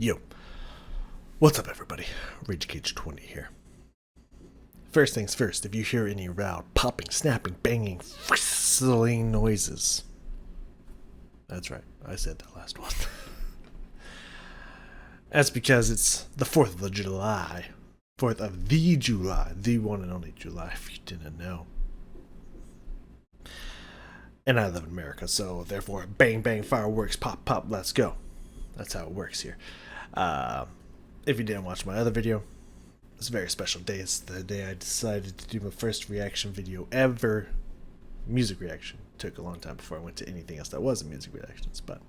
Yo, what's up everybody? Rage Cage 20 here. First things first, if you hear any loud popping, snapping, banging, whistling noises, that's right, I said that last one. That's because it's the 4th of July. 4th of the July, the one and only July, if you didn't know. And I live in America, so therefore, bang, bang, fireworks, pop, pop, let's go. That's how it works here. If you didn't watch my other video, it's a very special day. It's the day I decided to do my first reaction video ever. Music reaction. Took a long time before I went to anything else that wasn't music reactions, but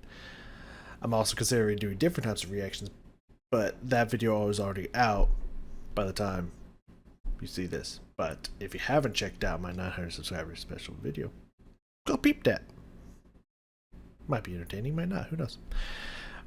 I'm also considering doing different types of reactions, but that video was already out by the time you see this. But if you haven't checked out my 900 subscribers special video, go peep that. Might be entertaining, might not, who knows.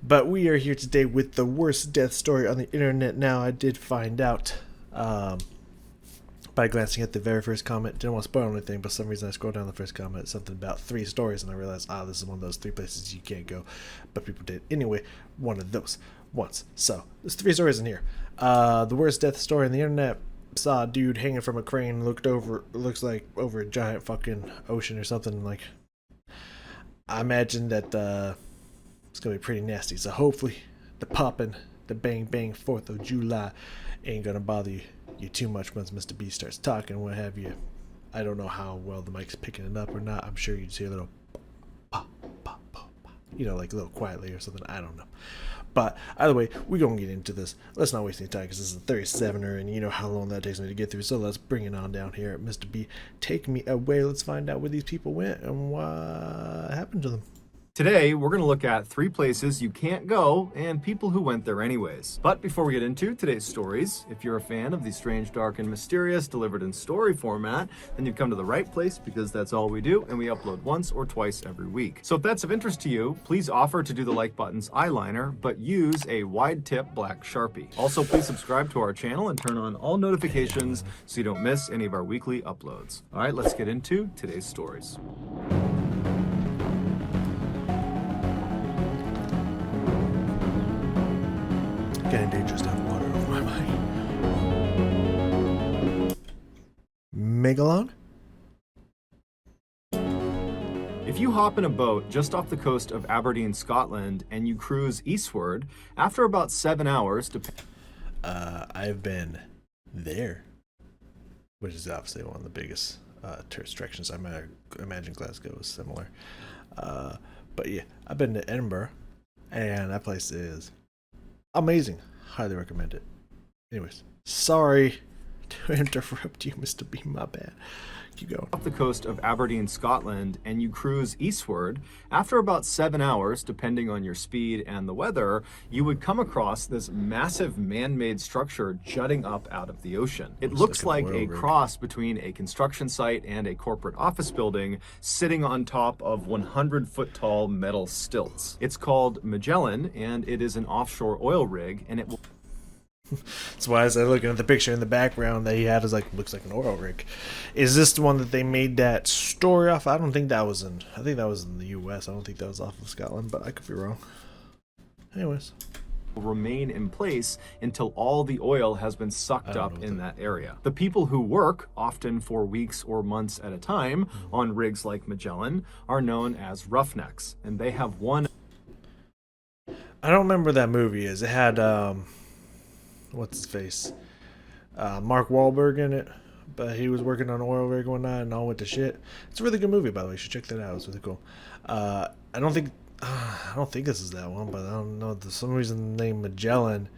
But we are here today with the worst death story on the internet. Now, I did find out by glancing at the very first comment. Didn't want to spoil anything, but for some reason I scrolled down the first comment, something about 3 stories, and I realized, this is one of those 3 places you can't go. But people did anyway, one of those once. So, there's 3 stories in here. The worst death story on the internet. Saw a dude hanging from a crane, looks like over a giant fucking ocean or something. Like, I imagine that it's gonna be pretty nasty. So hopefully the popping, the bang bang 4th of July ain't gonna bother you too much once Mr. B starts talking, what have you. I don't know how well the mic's picking it up or not. I'm sure you'd see a little pop, pop, pop, pop, you know, like a little quietly or something. I don't know. But either way, we're gonna get into this. Let's not waste any time because this is a 37er and you know how long that takes me to get through. So let's bring it on down here. Mr. B, take me away. Let's find out where these people went and what happened to them. Today, we're going to look at 3 places you can't go and people who went there anyways. But before we get into today's stories, if you're a fan of the strange, dark, and mysterious delivered in story format, then you've come to the right place because that's all we do, and we upload once or twice every week. So if that's of interest to you, please offer to do the like button's eyeliner, but use a wide tip black Sharpie. Also, please subscribe to our channel and turn on all notifications so you don't miss any of our weekly uploads. All right, let's get into today's stories. Getting dangerous to have water over my mind. Megalon? If you hop in a boat just off the coast of Aberdeen, Scotland, and you cruise eastward, after about 7 hours, I've been there, which is obviously one of the biggest tourist attractions. I imagine Glasgow is similar. But yeah, I've been to Edinburgh, and that place is amazing. Highly recommend it. Anyways, sorry to interrupt you, Mr. B. My bad. Keep going. Off the coast of Aberdeen, Scotland, and you cruise eastward, after about 7 hours, depending on your speed and the weather, you would come across this massive man-made structure jutting up out of the ocean. It looks like a cross between a construction site and a corporate office building sitting on top of 100-foot tall metal stilts. It's called Magellan, and it is an offshore oil rig, and it will... That's why I said looking at the picture in the background that he had is like, looks like an oil rig. Is this the one that they made that story off? I don't think that was in, I think that was in the US. I don't think that was off of Scotland, but I could be wrong. Anyways. Remain in place until all the oil has been sucked up in that area. The people who work, often for weeks or months at a time, on rigs like Magellan are known as roughnecks, and they have one... I don't remember what that movie is. It had, what's his face? Mark Wahlberg in it, but he was working on an oil rig one night and all went to shit. It's a really good movie, by the way. You should check that out. It's really cool. I don't think this is that one, but I don't know. For some reason, the name Magellan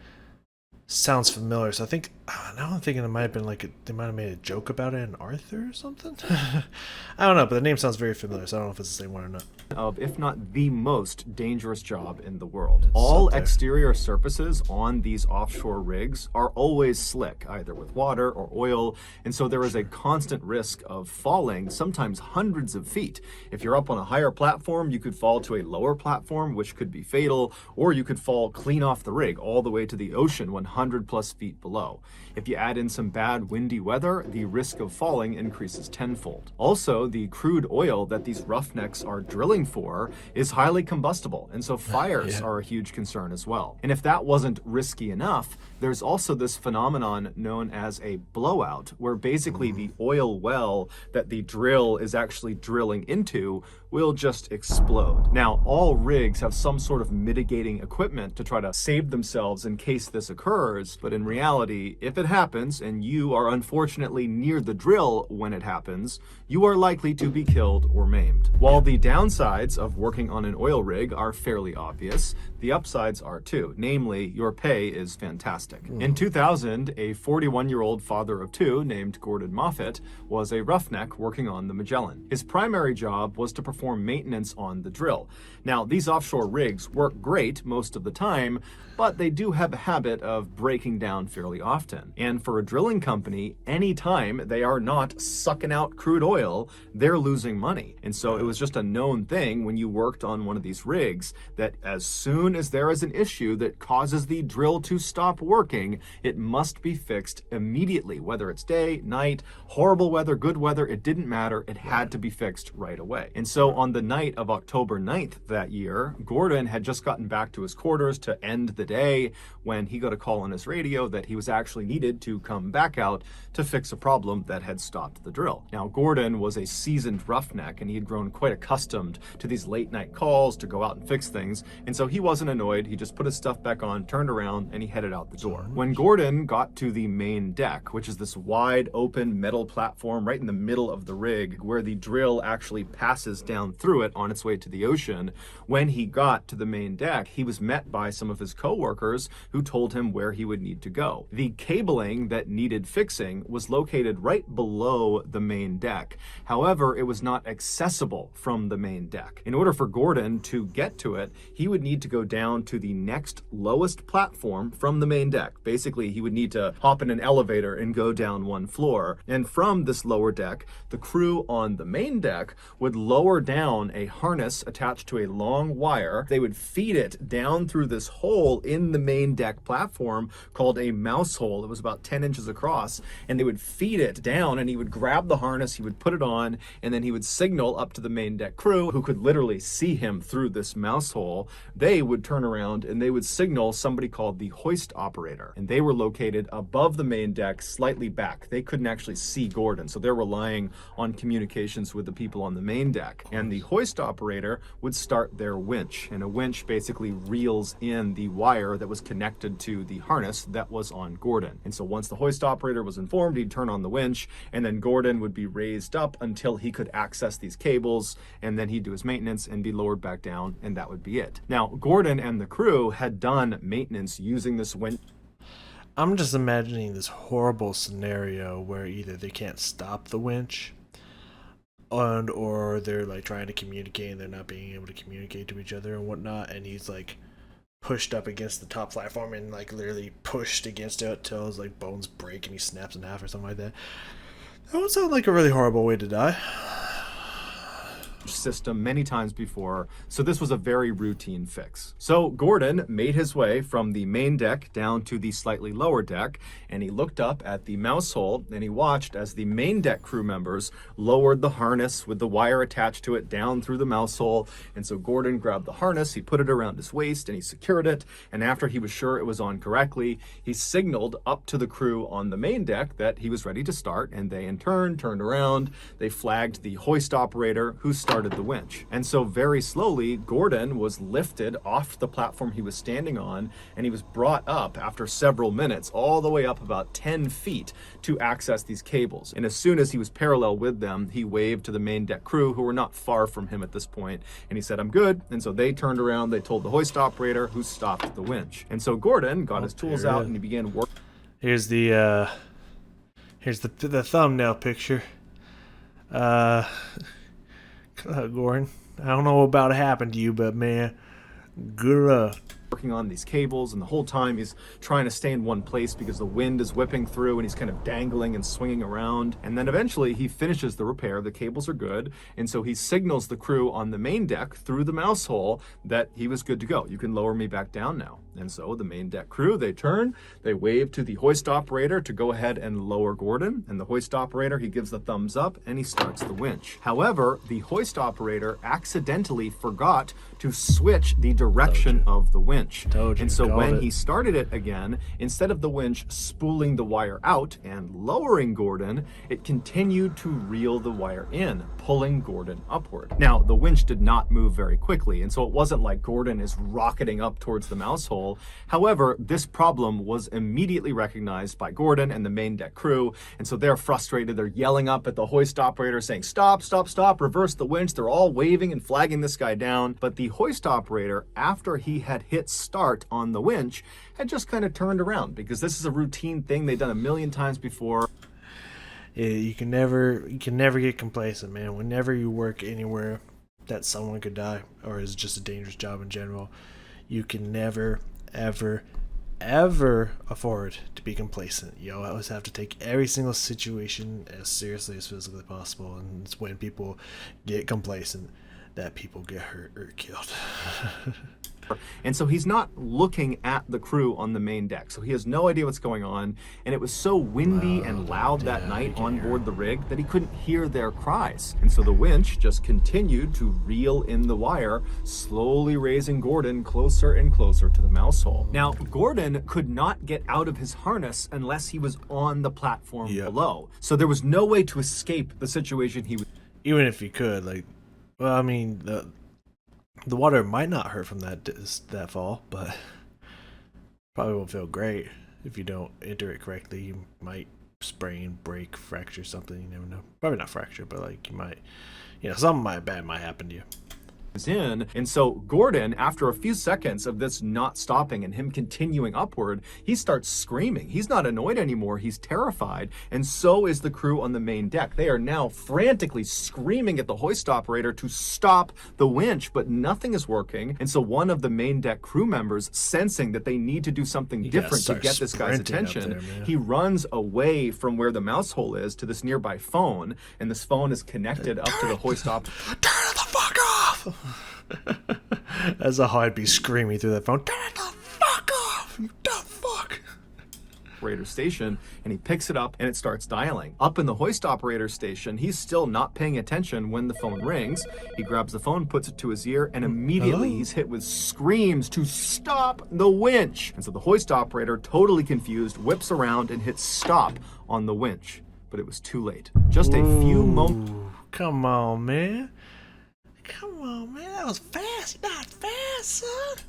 sounds familiar. So I think now I'm thinking it might have been like they might have made a joke about it in Arthur or something. I don't know, but the name sounds very familiar. So I don't know if it's the same one or not. Of, if not the most dangerous job in the world. All exterior surfaces on these offshore rigs are always slick, either with water or oil, and so there is a constant risk of falling, sometimes hundreds of feet. If you're up on a higher platform, you could fall to a lower platform, which could be fatal, or you could fall clean off the rig all the way to the ocean 100 100 plus feet below. If you add in some bad windy weather, the risk of falling increases tenfold. Also, the crude oil that these roughnecks are drilling for is highly combustible, and so fires are a huge concern as well. And if that wasn't risky enough, there's also this phenomenon known as a blowout, where basically the oil well that the drill is actually drilling into will just explode. Now, all rigs have some sort of mitigating equipment to try to save themselves in case this occurs, but in reality, if it happens and you are unfortunately near the drill when it happens, you are likely to be killed or maimed. While the downsides of working on an oil rig are fairly obvious, the upsides are too. Namely, your pay is fantastic. In 2000, a 41-year-old father of two named Gordon Moffat was a roughneck working on the Magellan. His primary job was to perform maintenance on the drill. Now, these offshore rigs work great most of the time, but they do have a habit of breaking down fairly often. And for a drilling company, anytime they are not sucking out crude oil, they're losing money. And so it was just a known thing when you worked on one of these rigs that as soon as there is an issue that causes the drill to stop working, it must be fixed immediately. Whether it's day, night, horrible weather, good weather, it didn't matter. It had to be fixed right away. And so on the night of October 9th that year, Gordon had just gotten back to his quarters to end the day when he got a call on his radio that he was actually needed to come back out to fix a problem that had stopped the drill. Now, Gordon was a seasoned roughneck and he had grown quite accustomed to these late night calls to go out and fix things. And so he wasn't annoyed. He just put his stuff back on, turned around, and he headed out the door. When Gordon got to the main deck, which is this wide open metal platform right in the middle of the rig where the drill actually passes down through it on its way to the ocean, when he got to the main deck, he was met by some of his co-workers who told him where he would need to go. The cabling that needed fixing was located right below the main deck. However, it was not accessible from the main deck. In order for Gordon to get to it, he would need to go down to the next lowest platform from the main deck. Basically, he would need to hop in an elevator and go down one floor. And from this lower deck, the crew on the main deck would lower down a harness attached to a long wire. They would feed it down through this hole in the main deck platform called a mouse hole. It was about 10 inches across, and they would feed it down, and he would grab the harness, he would put it on, and then he would signal up to the main deck crew who could literally see him through this mouse hole. They would turn around and they would signal somebody called the hoist operator, and they were located above the main deck, slightly back. They couldn't actually see Gordon, so they're relying on communications with the people on the main deck. And the hoist operator would start their winch, and a winch basically reels in the wire that was connected to the harness that was on Gordon. And so once the hoist operator was informed, he'd turn on the winch, and then Gordon would be raised up until he could access these cables, and then he'd do his maintenance and be lowered back down, and that would be it. Now, Gordon and the crew had done maintenance using this winch. I'm just imagining this horrible scenario where either they can't stop the winch or they're like trying to communicate and they're not being able to communicate to each other and whatnot, and he's like pushed up against the top platform and like literally pushed against it till his like bones break and he snaps in half or something like that. That would sound like a really horrible way to die. System many times before, so this was a very routine fix. So Gordon made his way from the main deck down to the slightly lower deck, and he looked up at the mouse hole and he watched as the main deck crew members lowered the harness with the wire attached to it down through the mouse hole. And so Gordon grabbed the harness, he put it around his waist and he secured it, and after he was sure it was on correctly, he signaled up to the crew on the main deck that he was ready to start, and they in turn turned around, they flagged the hoist operator who started the winch. And so very slowly, Gordon was lifted off the platform he was standing on, and he was brought up after several minutes, all the way up about 10 feet to access these cables. And as soon as he was parallel with them, he waved to the main deck crew, who were not far from him at this point, and he said, "I'm good." And so they turned around, they told the hoist operator, who stopped the winch. And so Gordon got his tools out and he began working. Here's the thumbnail picture. Gordon, I don't know what about to happen to you, but man, good luck. working on these cables, and the whole time he's trying to stay in one place because the wind is whipping through and he's kind of dangling and swinging around. And then eventually he finishes the repair, the cables are good, and so he signals the crew on the main deck through the mouse hole that he was good to go. You can lower me back down now. And so the main deck crew, they turn, they wave to the hoist operator to go ahead and lower Gordon, and the hoist operator, he gives the thumbs up and he starts the winch. However, the hoist operator accidentally forgot to switch the direction of the winch. And so when he started it again, instead of the winch spooling the wire out and lowering Gordon, it continued to reel the wire in, pulling Gordon upward. Now, the winch did not move very quickly, and so it wasn't like Gordon is rocketing up towards the mouse hole. However, this problem was immediately recognized by Gordon and the main deck crew, and so they're frustrated. They're yelling up at the hoist operator saying, "Stop, stop, stop, reverse the winch." They're all waving and flagging this guy down, but the hoist operator, after he had hit start on the winch, had just kind of turned around, because this is a routine thing they've done a million times before. You can never get complacent, man. Whenever you work anywhere that someone could die, or is just a dangerous job in general, you can never, ever afford to be complacent. You always have to take every single situation as seriously as physically possible, and it's when people get complacent that people get hurt or killed. And so he's not looking at the crew on the main deck, so he has no idea what's going on. And it was so windy and loud that night on board the rig that he couldn't hear their cries. And so the winch just continued to reel in the wire, slowly raising Gordon closer and closer to the mouse hole. Now, Gordon could not get out of his harness unless he was on the platform below. So there was no way to escape the situation he was. Even if he could, like, well, I mean, the water might not hurt from that fall, but probably won't feel great if you don't enter it correctly. You might sprain, break, fracture something. You never know. Probably not fracture, but like you might, something bad might happen to you. In. And so Gordon, after a few seconds of this not stopping and him continuing upward, he starts screaming. He's not annoyed anymore. He's terrified. And so is the crew on the main deck. They are now frantically screaming at the hoist operator to stop the winch, but nothing is working. And so one of the main deck crew members, sensing that they need to do something different to get this guy's attention, he runs away from where the mouse hole is to this nearby phone. And this phone is connected up to the hoist operator. Turn it the fuck off! That's how I'd be screaming through that phone. Turn it the fuck off, you dumb fuck! Operator station, and he picks it up and it starts dialing. Up in the hoist operator station, he's still not paying attention when the phone rings. He grabs the phone, puts it to his ear, and immediately he's hit with screams to stop the winch. And so the hoist operator, totally confused, whips around and hits stop on the winch. But it was too late. Just a few moments. Come on, man. Come on, man. That was fast. Not fast, son.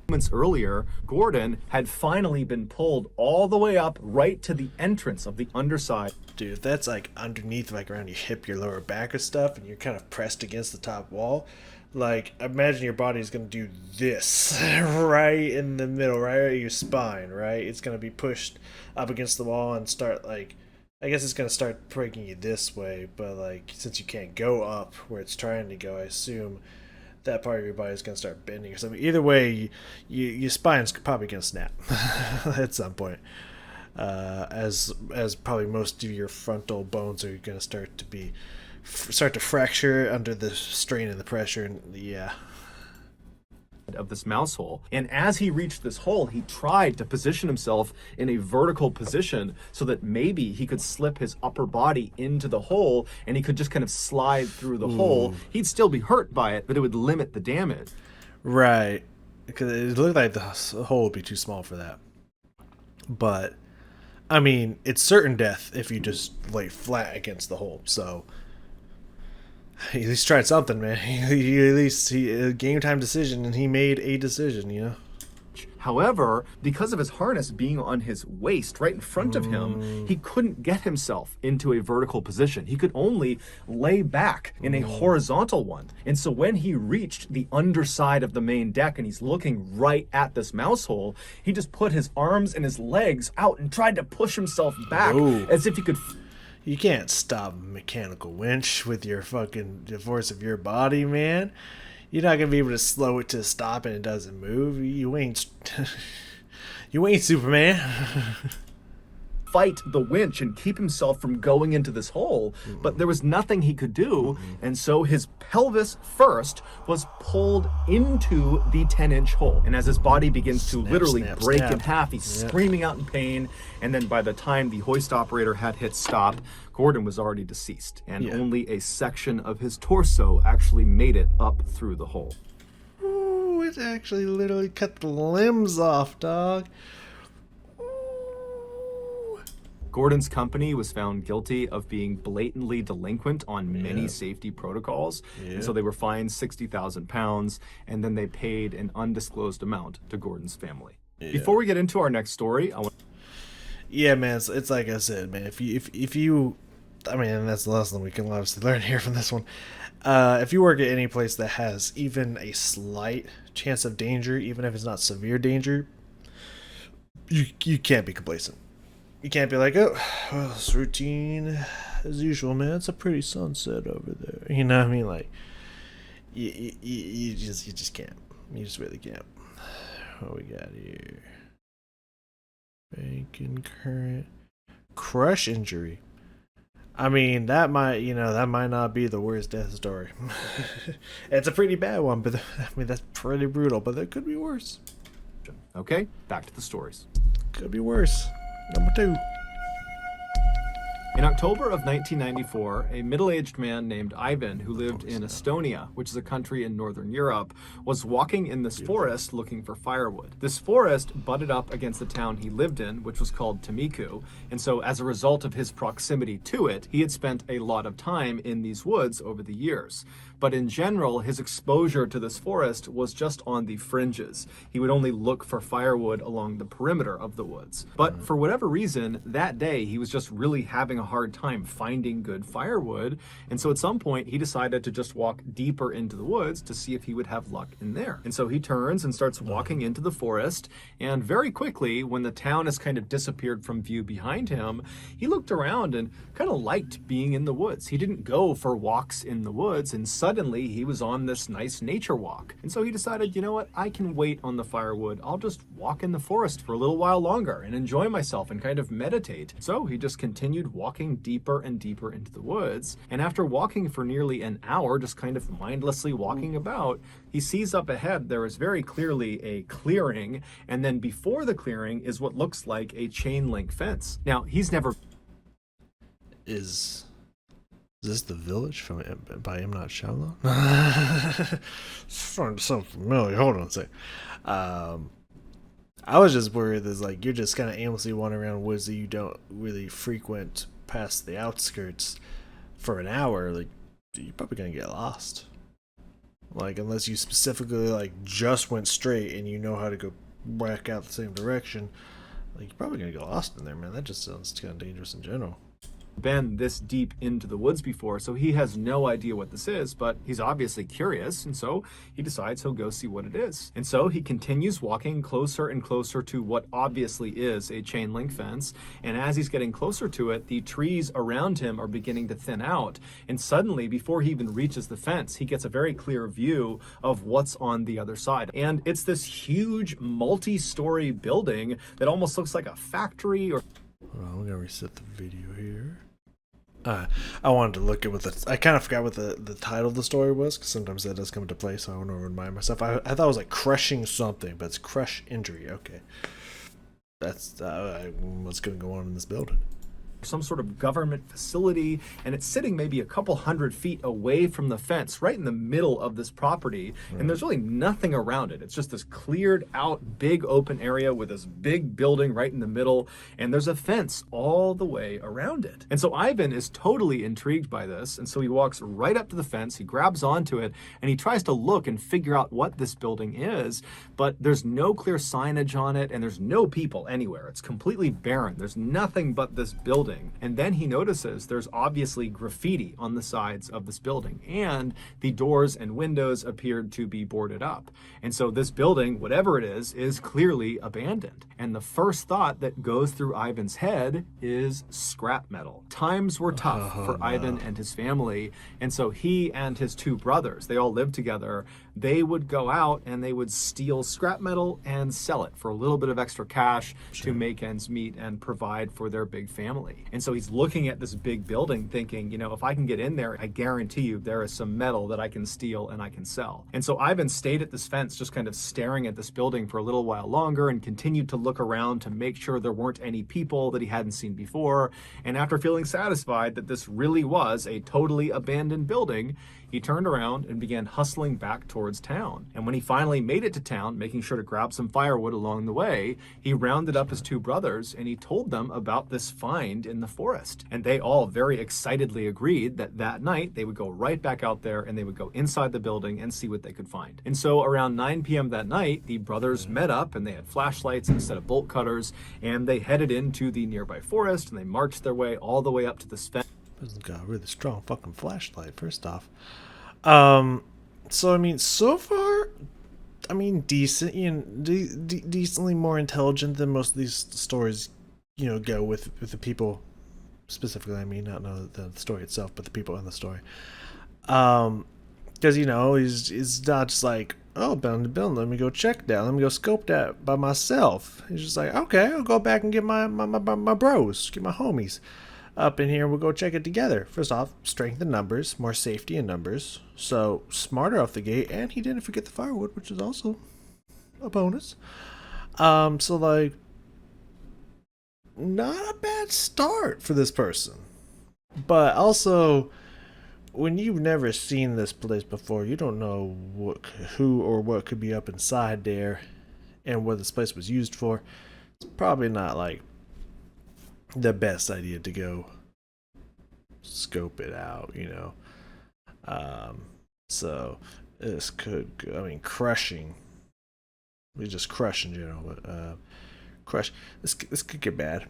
Moments earlier, Gordon had finally been pulled all the way up right to the entrance of the underside. Dude, if that's like underneath, like around your hip, your lower back or stuff, and you're kind of pressed against the top wall, like imagine your body is going to do this right in the middle, right at your spine, right? It's going to be pushed up against the wall and start like, I guess it's going to start breaking you this way, but like since you can't go up where it's trying to go, I assume that part of your body is going to start bending or something. Either way, your spine's probably going to snap at some point. As probably most of your frontal bones are going to start to fracture under the strain and the pressure, and of this mouse hole. And as he reached this hole, he tried to position himself in a vertical position so that maybe he could slip his upper body into the hole and he could just kind of slide through the hole. He'd still be hurt by it, but it would limit the damage. Right. Because it looked like the hole would be too small for that. But, I mean, it's certain death if you just lay flat against the hole, so he at least tried something, man. He game time decision, and he made a decision, However, because of his harness being on his waist right in front of him, he couldn't get himself into a vertical position. He could only lay back in a horizontal one. And so when he reached the underside of the main deck and he's looking right at this mouse hole, he just put his arms and his legs out and tried to push himself back as if he could. You can't stop a mechanical winch with the force of your body, man. You're not gonna be able to slow it to a stop and it doesn't move. You ain't you ain't Superman. Fight the winch and keep himself from going into this hole, but there was nothing he could do, and so his pelvis first was pulled into the 10-inch hole, and as his body begins to literally break in half, he's screaming out in pain, and then by the time the hoist operator had hit stop, Gordon was already deceased, and only a section of his torso actually made it up through the hole. Ooh, it actually literally cut the limbs off, dog. Gordon's company was found guilty of being blatantly delinquent on many safety protocols, and so they were fined 60,000 pounds, and then they paid an undisclosed amount to Gordon's family. Before we get into our next story, yeah, man, it's like I said, man. If you, I mean, that's the lesson we can obviously learn here from this one. If you work at any place that has even a slight chance of danger, even if it's not severe danger, you can't be complacent. You can't be like, oh, well, it's routine as usual, man. It's a pretty sunset over there. You know what I mean? Like, you just can't. You just really can't. What we got here? Bacon current crush injury. I mean, that might not be the worst death story. It's a pretty bad one, but I mean that's pretty brutal. But that could be worse. Okay, back to the stories. Could be worse. Number 2. In October of 1994, a middle-aged man named Ivan, who lived in Estonia, which is a country in Northern Europe, was walking in this forest looking for firewood. This forest butted up against the town he lived in, which was called Timiku, and so as a result of his proximity to it, he had spent a lot of time in these woods over the years. But in general, his exposure to this forest was just on the fringes. He would only look for firewood along the perimeter of the woods. But for whatever reason, that day he was just really having a hard time finding good firewood. And so at some point he decided to just walk deeper into the woods to see if he would have luck in there. And so he turns and starts walking into the forest. And very quickly, when the town has kind of disappeared from view behind him, he looked around and kind of liked being in the woods. He didn't go for walks in the woods, and suddenly he was on this nice nature walk. And so he decided, you know what, I can wait on the firewood. I'll just walk in the forest for a little while longer and enjoy myself and kind of meditate. So he just continued walking deeper and deeper into the woods. And after walking for nearly an hour, just kind of mindlessly walking about, he sees up ahead there is very clearly a clearing. And then before the clearing is what looks like a chain link fence. Now, he's never... Is this The Village by M. Night Shyamalan? Sounds familiar. Hold on a sec. I was just worried that like you're just kind of aimlessly wandering around woods that you don't really frequent past the outskirts for an hour. Like you're probably gonna get lost. Like unless you specifically like just went straight and you know how to go back out the same direction. Like you're probably gonna get lost in there, man. That just sounds kind of dangerous in general. Been this deep into the woods before, so he has no idea what this is, but he's obviously curious, and so he decides he'll go see what it is. And so he continues walking closer and closer to what obviously is a chain link fence, and as he's getting closer to it, the trees around him are beginning to thin out, and suddenly, before he even reaches the fence, he gets a very clear view of what's on the other side. And it's this huge multi-story building that almost looks like a factory or... Well, we're gonna reset the video here. I wanted to look at what I kind of forgot what the title of the story was, because sometimes that does come into play, so I want to remind myself. I thought it was like crushing something, but it's crush injury. Okay, that's what's going to go on in this building. Some sort of government facility, and it's sitting maybe a couple 100 feet away from the fence, right in the middle of this property, and there's really nothing around it. It's just this cleared out big open area with this big building right in the middle, and there's a fence all the way around it. And so Ivan is totally intrigued by this, and so he walks right up to the fence, he grabs onto it, and he tries to look and figure out what this building is, but there's no clear signage on it, and there's no people anywhere. It's completely barren. There's nothing but this building. building. And then he notices there's obviously graffiti on the sides of this building, and the doors and windows appeared to be boarded up. And so this building, whatever it is clearly abandoned. And the first thought that goes through Ivan's head is scrap metal. Times were tough for Ivan and his family, and so he and his two brothers, they all lived together, they would go out and they would steal scrap metal and sell it for a little bit of extra cash to make ends meet and provide for their big family. And so he's looking at this big building thinking, you know, if I can get in there, I guarantee you there is some metal that I can steal and I can sell. And so Ivan stayed at this fence just kind of staring at this building for a little while longer and continued to look around to make sure there weren't any people that he hadn't seen before. And after feeling satisfied that this really was a totally abandoned building, he turned around and began hustling back towards town. And when he finally made it to town, making sure to grab some firewood along the way, he rounded up his two brothers and he told them about this find in the forest. And they all very excitedly agreed that that night they would go right back out there and they would go inside the building and see what they could find. And so around 9 p.m. that night, the brothers met up and they had flashlights instead of bolt cutters, and they headed into the nearby forest and they marched their way all the way up to this fence. This got a really strong fucking flashlight, first off. So I mean, so far, I mean, decent, you know, decently more intelligent than most of these stories, you know, go with the people specifically. I mean, not the story itself, but the people in the story. Because you know, he's not just like, oh, building, let me go check that, let me go scope that by myself. He's just like, okay, I'll go back and get my bros, get my homies up in here, we'll go check it together. First off, strength in numbers, more safety in numbers, so smarter off the gate, and he didn't forget the firewood, which is also a bonus. So like, not a bad start for this person. But also, when you've never seen this place before, you don't know who or what could be up inside there and what this place was used for. It's probably not like the best idea to go scope it out, you know. So this could, I mean, crushing. We just crush in general, but crush. This could get bad.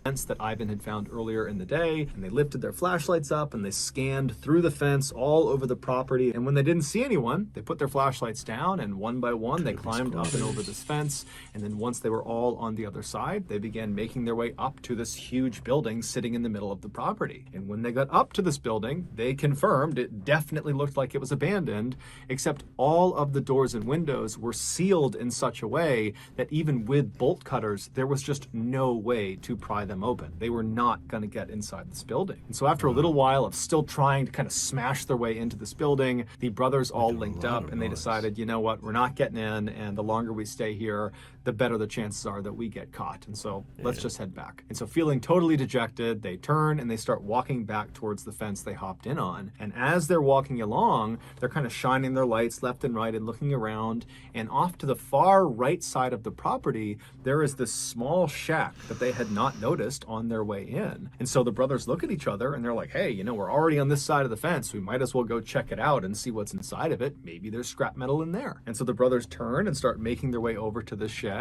That Ivan had found earlier in the day, and they lifted their flashlights up and they scanned through the fence all over the property, and when they didn't see anyone, they put their flashlights down and one by one they climbed up and over this fence, and then once they were all on the other side, they began making their way up to this huge building sitting in the middle of the property. And when they got up to this building, they confirmed it definitely looked like it was abandoned, except all of the doors and windows were sealed in such a way that even with bolt cutters, there was just no way to pry them open. They were not going to get inside this building. And so after a little while of still trying to kind of smash their way into this building, the brothers all linked up and they decided, you know what, we're not getting in, and the longer we stay here, the better the chances are that we get caught. And so let's just head back. And so feeling totally dejected, they turn and they start walking back towards the fence they hopped in on. And as they're walking along, they're kind of shining their lights left and right and looking around. And off to the far right side of the property, there is this small shack that they had not noticed on their way in. And so the brothers look at each other and they're like, hey, you know, we're already on this side of the fence. We might as well go check it out and see what's inside of it. Maybe there's scrap metal in there. And so the brothers turn and start making their way over to the shed.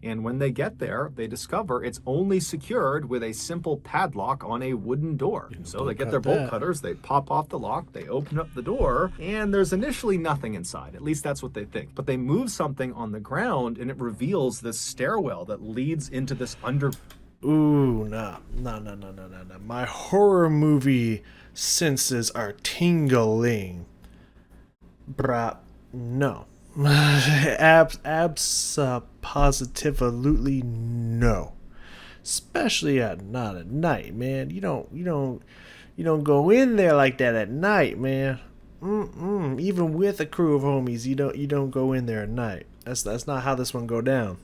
And when they get there, they discover it's only secured with a simple padlock on a wooden door. And so they get their bolt cutters, they pop off the lock, they open up the door, and there's initially nothing inside. At least that's what they think. But they move something on the ground and it reveals this stairwell that leads into this Ooh, no. My horror movie senses are tingling. Bruh, no. Positively no. Especially not at night, man. You don't go in there like that at night, man. Even with a crew of homies, you don't go in there at night. That's not how this one go down.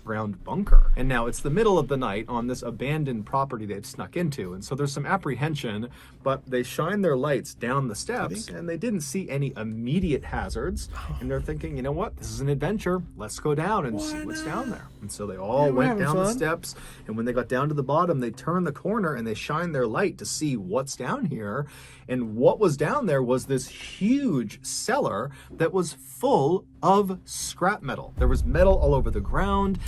Round bunker. And now it's the middle of the night on this abandoned property they've snuck into, and so there's some apprehension, but they shine their lights down the steps and they didn't see any immediate hazards, and they're thinking, you know what, this is an adventure, let's go down and see what's down there. And so they all went down the steps, and when they got down to the bottom, they turned the corner and they shined their light to see what's down here. And what was down there was this huge cellar that was full of scrap metal. There was metal all over the ground.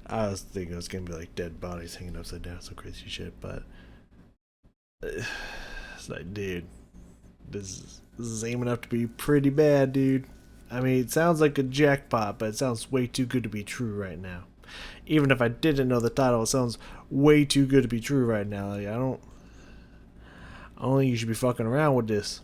I was thinking it was gonna be like dead bodies hanging upside down, some crazy shit, but it's like, dude, this is aiming up to be pretty bad, dude. I mean, it sounds like a jackpot, but it sounds way too good to be true right now. Even if I didn't know the title, it sounds way too good to be true right now. Like, I don't think you should be fucking around with this.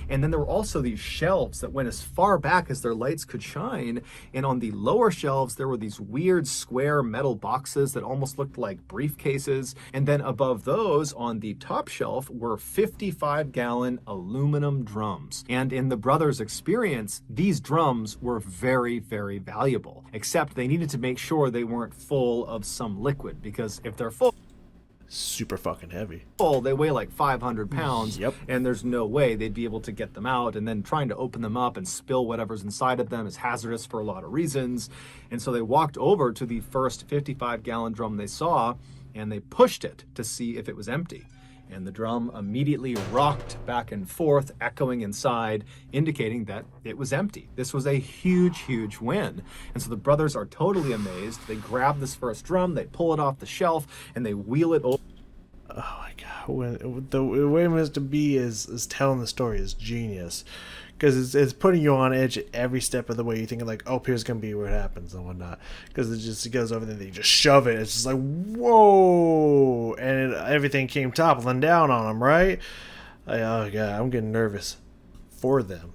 And then there were also these shelves that went as far back as their lights could shine. And on the lower shelves, there were these weird square metal boxes that almost looked like briefcases. And then above those, on the top shelf, were 55-gallon aluminum drums. And in the brothers' experience, these drums were very, very valuable. Except they needed to make sure they weren't full of some liquid, because if they're full, Super fucking heavy. they weigh like 500 pounds. Yep. And there's no way they'd be able to get them out. And then trying to open them up and spill whatever's inside of them is hazardous for a lot of reasons. And so they walked over to the first 55-gallon drum they saw, and they pushed it to see if it was empty. And the drum immediately rocked back and forth, echoing inside, indicating that it was empty. This was a huge, huge win. And so the brothers are totally amazed. They grab this first drum, they pull it off the shelf, and they wheel it over. Oh my god, the way Mr. B is telling the story is genius, because it's putting you on edge at every step of the way. You're thinking like, oh, here's gonna be where it happens and whatnot, because it goes over there, they just shove it. It's just like, whoa, and everything came toppling down on them, right? Like, oh god, I'm getting nervous for them.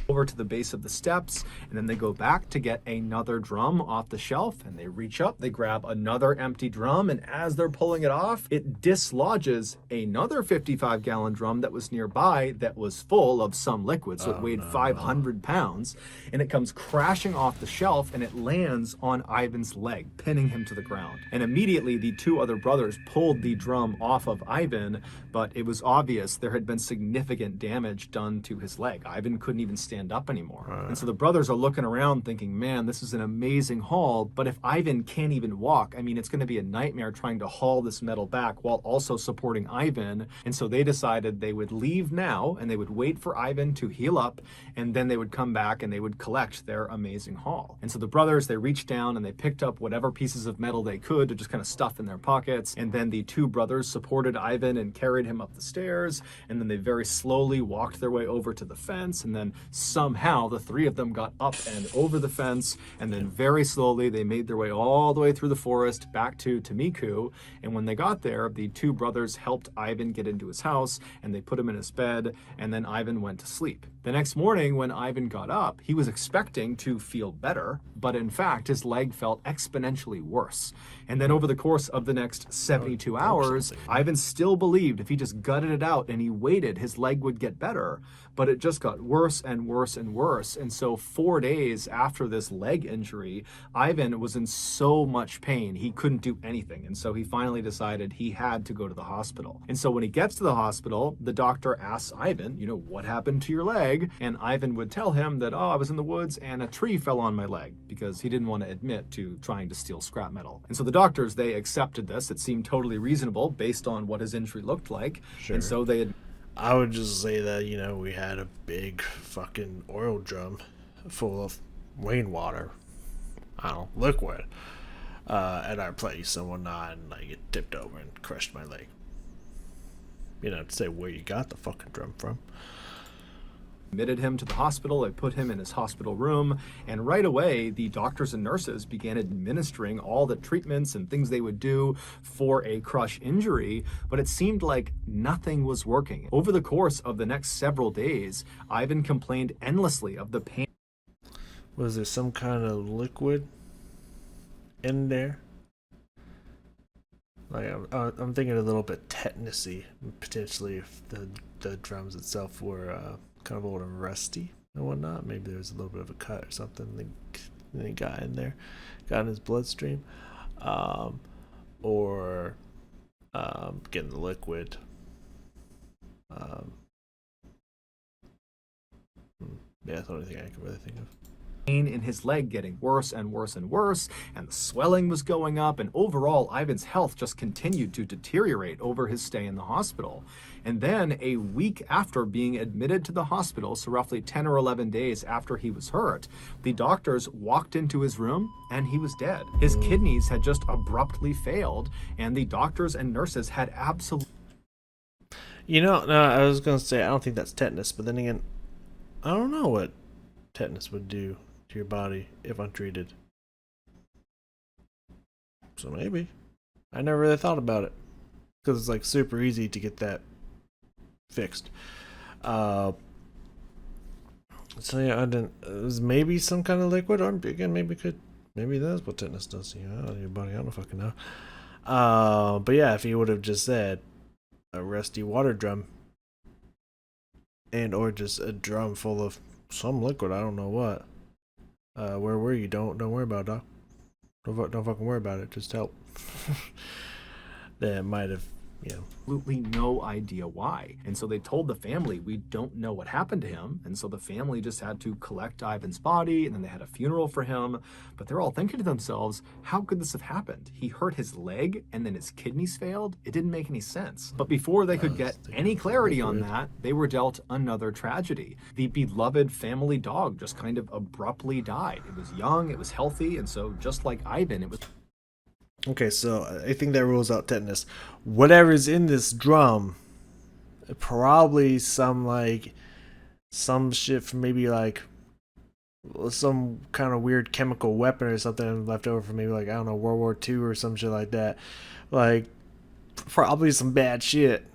Over to the base of the steps, and then they go back to get another drum off the shelf, and they reach up, they grab another empty drum, and as they're pulling it off, it dislodges another 55-gallon drum that was nearby that was full of some liquid, so it weighed 500 pounds, and it comes crashing off the shelf, and it lands on Ivan's leg, pinning him to the ground. And immediately the two other brothers pulled the drum off of Ivan, but it was obvious there had been significant damage done to his leg. Ivan couldn't even stand up anymore. And so the brothers are looking around thinking, man, this is an amazing haul, but if Ivan can't even walk, I mean, it's going to be a nightmare trying to haul this metal back while also supporting Ivan. And so they decided they would leave now, and they would wait for Ivan to heal up, and then they would come back and they would collect their amazing haul. And so the brothers, they reached down and they picked up whatever pieces of metal they could to just kind of stuff in their pockets. And then the two brothers supported Ivan and carried him up the stairs. And then they very slowly walked their way over to the fence, and then somehow the three of them got up and over the fence, and then very slowly they made their way all the way through the forest back to Tamiku. And when they got there, the two brothers helped Ivan get into his house, and they put him in his bed, and then Ivan went to sleep. The next morning when Ivan got up, he was expecting to feel better, but in fact his leg felt exponentially worse. And then over the course of the next 72 hours, Ivan still believed if he just gutted it out and he waited, his leg would get better. But it just got worse and worse and worse. And so 4 days after this leg injury, Ivan was in so much pain, he couldn't do anything. And so he finally decided he had to go to the hospital. And so when he gets to the hospital, the doctor asks Ivan, what happened to your leg? And Ivan would tell him that, I was in the woods and a tree fell on my leg, because he didn't want to admit to trying to steal scrap metal. And so the doctors, they accepted this. It seemed totally reasonable based on what his injury looked like. Sure. And so they I would just say that, we had a big fucking oil drum full of rainwater, liquid, at our place and whatnot, and it tipped over and crushed my leg. To say where you got the fucking drum from. admitted him to the hospital. They put him in his hospital room, and right away the doctors and nurses began administering all the treatments and things they would do for a crush injury, but it seemed like nothing was working. Over the course of the next several days, Ivan complained endlessly of the pain. Was there some kind of liquid in there? I'm thinking a little bit tetanusy, potentially, if the drums itself were kind of old and rusty and whatnot. Maybe there was a little bit of a cut or something that he got in there, got in his bloodstream, or getting the liquid. Yeah, that's the only thing I can really think of. pain in his leg getting worse and worse and worse, and the swelling was going up, and overall Ivan's health just continued to deteriorate over his stay in the hospital. And then a week after being admitted to the hospital, so roughly 10 or 11 days after he was hurt, the doctors walked into his room and he was dead. His kidneys had just abruptly failed, and the doctors and nurses had absolutely... No, I was going to say, I don't think that's tetanus, but then again, I don't know what tetanus would do to your body if untreated. So maybe. I never really thought about it, because it's like super easy to get that fixed. So yeah, I didn't. It was maybe some kind of liquid, or again, maybe that's what tetanus does. Your body. I don't fucking know. But yeah, if he would have just said a rusty water drum, and or just a drum full of some liquid, I don't know what. Where were you? Don't worry about it, doc. Don't fucking worry about it. Just help. That might have, absolutely no idea why. And so they told the family, we don't know what happened to him. And so the family just had to collect Ivan's body, and then they had a funeral for him. But they're all thinking to themselves, how could this have happened? He hurt his leg and then his kidneys failed? It didn't make any sense. But before they could get any clarity on that, they were dealt another tragedy. The beloved family dog just kind of abruptly died. It was young, it was healthy, and so just like Ivan, it was... Okay, so I think that rules out tetanus. Whatever's in this drum, probably some shit from maybe like some kind of weird chemical weapon or something left over from maybe like, I don't know, World War II or some shit like that. Like, probably some bad shit.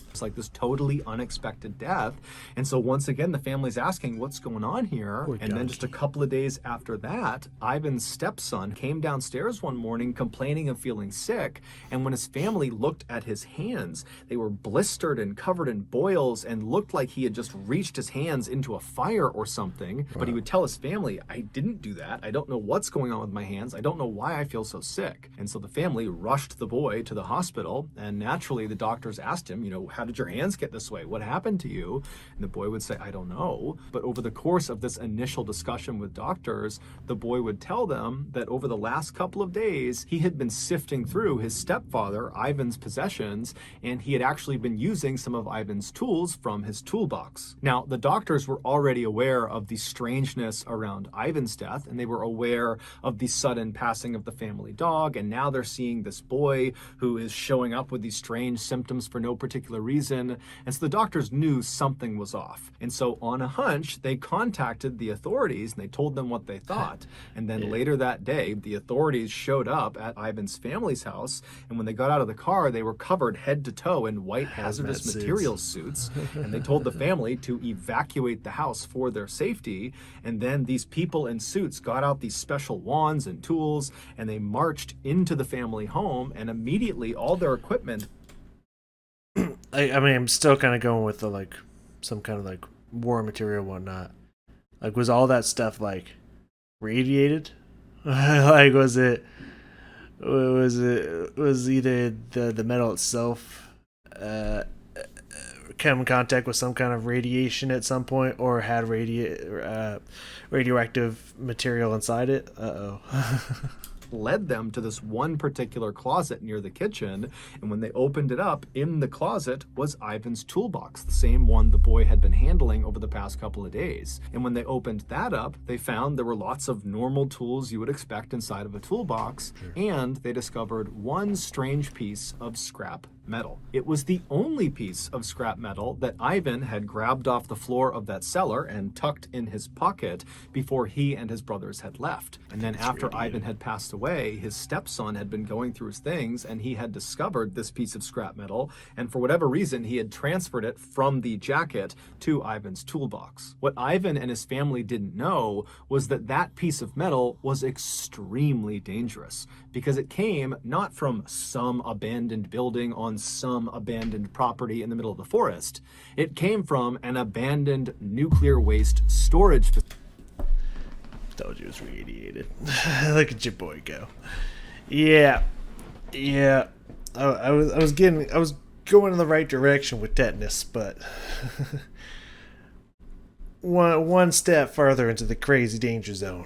It's like this totally unexpected death. And so once again, the family's asking, what's going on here? Poor and then donkey. just a couple of days after that, Ivan's stepson came downstairs one morning complaining of feeling sick. And when his family looked at his hands, they were blistered and covered in boils and looked like he had just reached his hands into a fire or something. Wow. But he would tell his family, I didn't do that. I don't know what's going on with my hands. I don't know why I feel so sick. And so the family rushed the boy to the hospital. And naturally, the doctors asked him, how did your hands get this way? What happened to you? And the boy would say, I don't know. But over the course of this initial discussion with doctors, the boy would tell them that over the last couple of days, he had been sifting through his stepfather, Ivan's possessions, and he had actually been using some of Ivan's tools from his toolbox. Now, the doctors were already aware of the strangeness around Ivan's death, and they were aware of the sudden passing of the family dog, and now they're seeing this boy who is showing up with these strange symptoms for no particular reason. And so the doctors knew something was off. And so on a hunch, they contacted the authorities and they told them what they thought. And then later that day, the authorities showed up at Ivan's family's house. And when they got out of the car, they were covered head to toe in white hazardous materials suits. And they told the family to evacuate the house for their safety. And then these people in suits got out these special wands and tools, and they marched into the family home, and immediately all their equipment... I mean, I'm still kind of going with the some kind of war material and whatnot. Was all that stuff radiated? Was either the metal itself come in contact with some kind of radiation at some point, or had radioactive material inside it? led them to this one particular closet near the kitchen, and when they opened it up, in the closet was Ivan's toolbox, the same one the boy had been handling over the past couple of days. And when they opened that up, they found there were lots of normal tools you would expect inside of a toolbox, and they discovered one strange piece of scrap metal. It was the only piece of scrap metal that Ivan had grabbed off the floor of that cellar and tucked in his pocket before he and his brothers had left. And then after Ivan had passed away, his stepson had been going through his things and he had discovered this piece of scrap metal, and for whatever reason he had transferred it from the jacket to Ivan's toolbox. What Ivan and his family didn't know was that that piece of metal was extremely dangerous, because it came not from some abandoned building on some abandoned property in the middle of the forest. It came from an abandoned nuclear waste storage facility. Told you it was radiated. Look at your boy go. Yeah. I was going in the right direction with tetanus, but one step further into the crazy danger zone.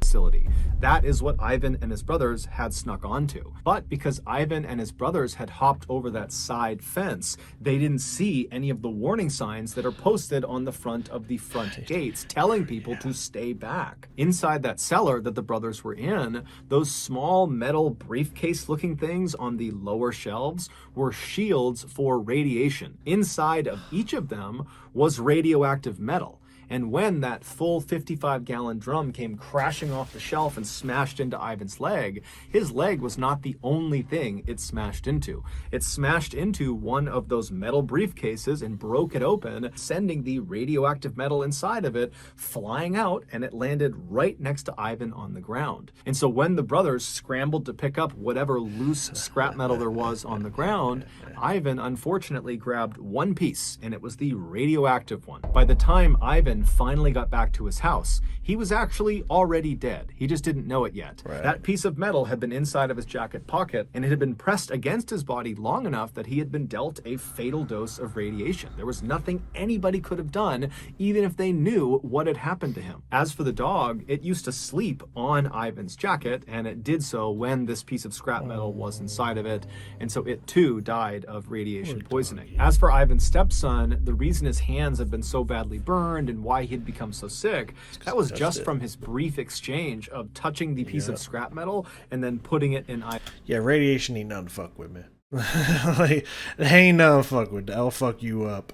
Facility. That is what Ivan and his brothers had snuck onto. But because Ivan and his brothers had hopped over that side fence, they didn't see any of the warning signs that are posted on the front of the front gates telling people to stay back. Inside that cellar that the brothers were in, those small metal briefcase looking things on the lower shelves were shields for radiation. Inside of each of them was radioactive metal. And when that full 55-gallon drum came crashing off the shelf and smashed into Ivan's leg, his leg was not the only thing it smashed into. It smashed into one of those metal briefcases and broke it open, sending the radioactive metal inside of it flying out, and it landed right next to Ivan on the ground. And so when the brothers scrambled to pick up whatever loose scrap metal there was on the ground, Ivan unfortunately grabbed one piece, and it was the radioactive one. By the time Ivan finally got back to his house, he was actually already dead. He just didn't know it yet. Right. That piece of metal had been inside of his jacket pocket, and it had been pressed against his body long enough that he had been dealt a fatal dose of radiation. There was nothing anybody could have done, even if they knew what had happened to him. As for the dog, it used to sleep on Ivan's jacket, and it did so when this piece of scrap metal was inside of it, and so it too died of radiation poisoning. As for Ivan's stepson, the reason his hands had been so badly burned and why he had become so sick, that was just from his brief exchange of touching the piece of scrap metal and then putting it in Ivan. Yeah, radiation ain't nothing to fuck with, man. Like, it ain't nothing to fuck with. That'll fuck you up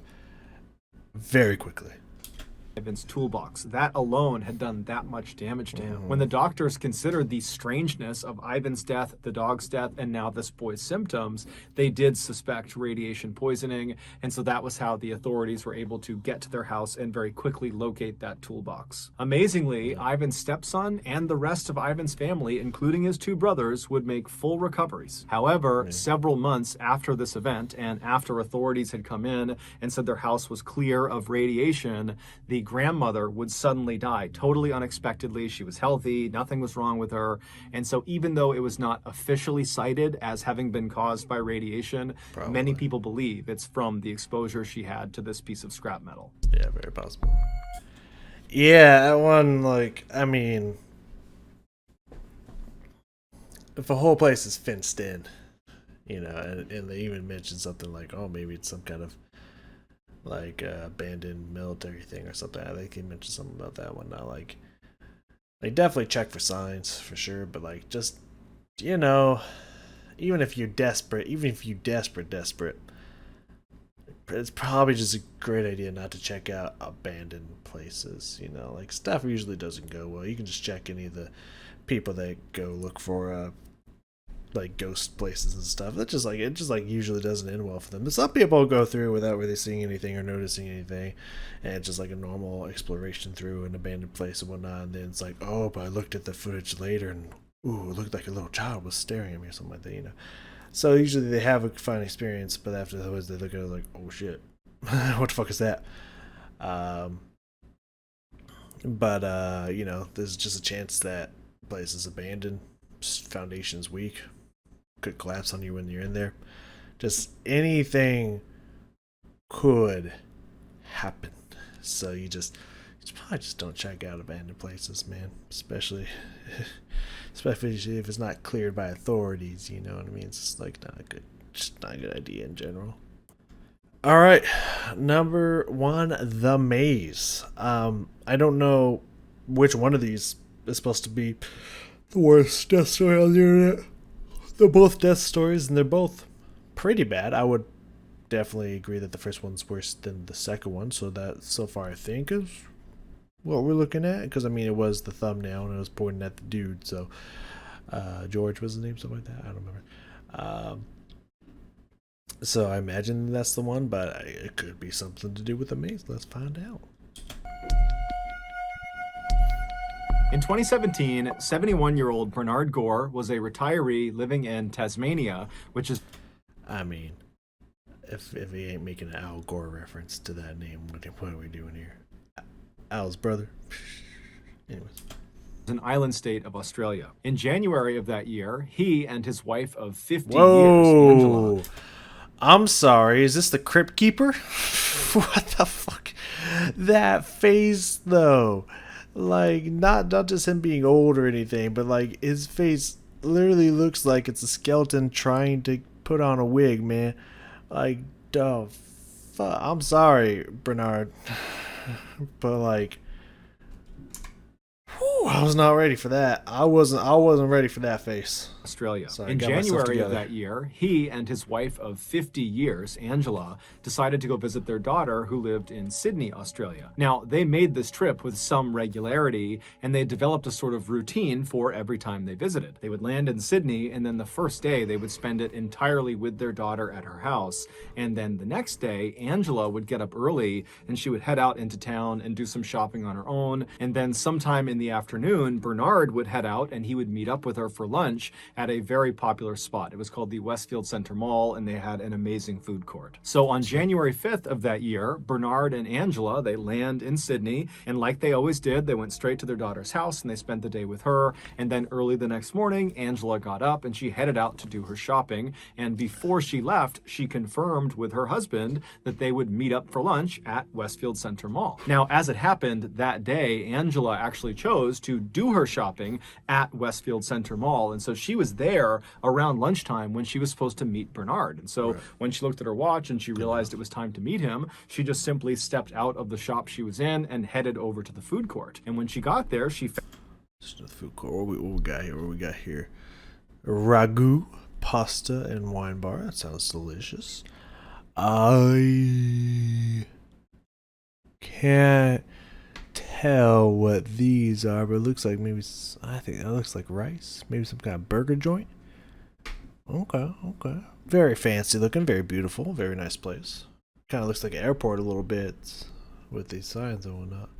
very quickly. Ivan's toolbox. That alone had done that much damage to him. When the doctors considered the strangeness of Ivan's death, the dog's death, and now this boy's symptoms, they did suspect radiation poisoning, and so that was how the authorities were able to get to their house and very quickly locate that toolbox. Amazingly, Ivan's stepson and the rest of Ivan's family, including his two brothers, would make full recoveries. However, several months after this event, and after authorities had come in and said their house was clear of radiation, the grandmother would suddenly die totally unexpectedly. She was healthy, nothing was wrong with her, and so even though it was not officially cited as having been caused by radiation, many people believe it's from the exposure she had to this piece of scrap metal. Yeah, very possible. Yeah, that one, like, I mean, if a whole place is fenced in, you know, and they even mentioned something like, oh, maybe it's some kind of like abandoned military thing or something. I think he mentioned something about that one. Now, like definitely check for signs for sure, but like just, you know, even if you're desperate, it's probably just a great idea not to check out abandoned places. You know, like stuff usually doesn't go well. You can just check any of the people that go look for like ghost places and stuff. It just usually doesn't end well for them. But some people go through without really seeing anything or noticing anything, and it's just like a normal exploration through an abandoned place and whatnot. And then it's like, oh, but I looked at the footage later and ooh, it looked like a little child was staring at me or something like that, you know. So usually they have a fun experience, but afterwards they look at it like, oh shit, what the fuck is that? You know, there's just a chance that place is abandoned, foundation's weak, could collapse on you when you're in there. Just anything could happen. So you probably just don't check out abandoned places, man. Especially if it's not cleared by authorities, you know what I mean? It's just like not a good idea in general. All right, number 1, the maze. I don't know which one of these is supposed to be the worst death story on the internet. They're both death stories, and they're both pretty bad. I would definitely agree that the first one's worse than the second one, so that, so far, I think is what we're looking at. Because, I mean, it was the thumbnail, and it was pointing at the dude, so George was his name, something like that. I don't remember. So I imagine that's the one, but it could be something to do with the maze. Let's find out. In 2017, 71-year-old Bernard Gore was a retiree living in Tasmania, which is... I mean, if he ain't making an Al Gore reference to that name, what are we doing here? Al's brother. Anyways. An island state of Australia. In January of that year, he and his wife of 50 Whoa. years, Angela... I'm sorry, is this the Crypt Keeper? What the fuck? that face though, like not just him being old or anything, but like his face literally looks like it's a skeleton trying to put on a wig, man. Like, the fuck. I'm sorry, Bernard, but like, whew, I was not ready for that. I wasn't ready for that face. Australia. Sorry, In got myself January of together. that year, he and his wife of 50 years, Angela, decided to go visit their daughter who lived in Sydney, Australia. Now, they made this trip with some regularity, and they developed a sort of routine for every time they visited. They would land in Sydney, and then the first day they would spend it entirely with their daughter at her house. And then the next day, Angela would get up early and she would head out into town and do some shopping on her own. And then sometime in the afternoon, Bernard would head out and he would meet up with her for lunch at a very popular spot. It was called the Westfield Center Mall, and they had an amazing food court. So on January 5th of that year, Bernard and Angela, they land in Sydney, and like they always did, they went straight to their daughter's house and they spent the day with her. And then early the next morning, Angela got up and she headed out to do her shopping. And before she left, she confirmed with her husband that they would meet up for lunch at Westfield Center Mall. Now, as it happened that day, Angela actually chose to do her shopping at Westfield Center Mall. And so she was there around lunchtime when she was supposed to meet Bernard. And so when she looked at her watch and she realized it was time to meet him, she just simply stepped out of the shop she was in and headed over to the food court. And when she got there, she Just the food court. What we got here? What we got here? Ragu, pasta, and wine bar. That sounds delicious. I can't tell what these are, but it looks like maybe I think it looks like rice. Maybe some kind of burger joint. Okay, okay. Very fancy looking, very beautiful, very nice place. Kind of looks like an airport a little bit with these signs and whatnot.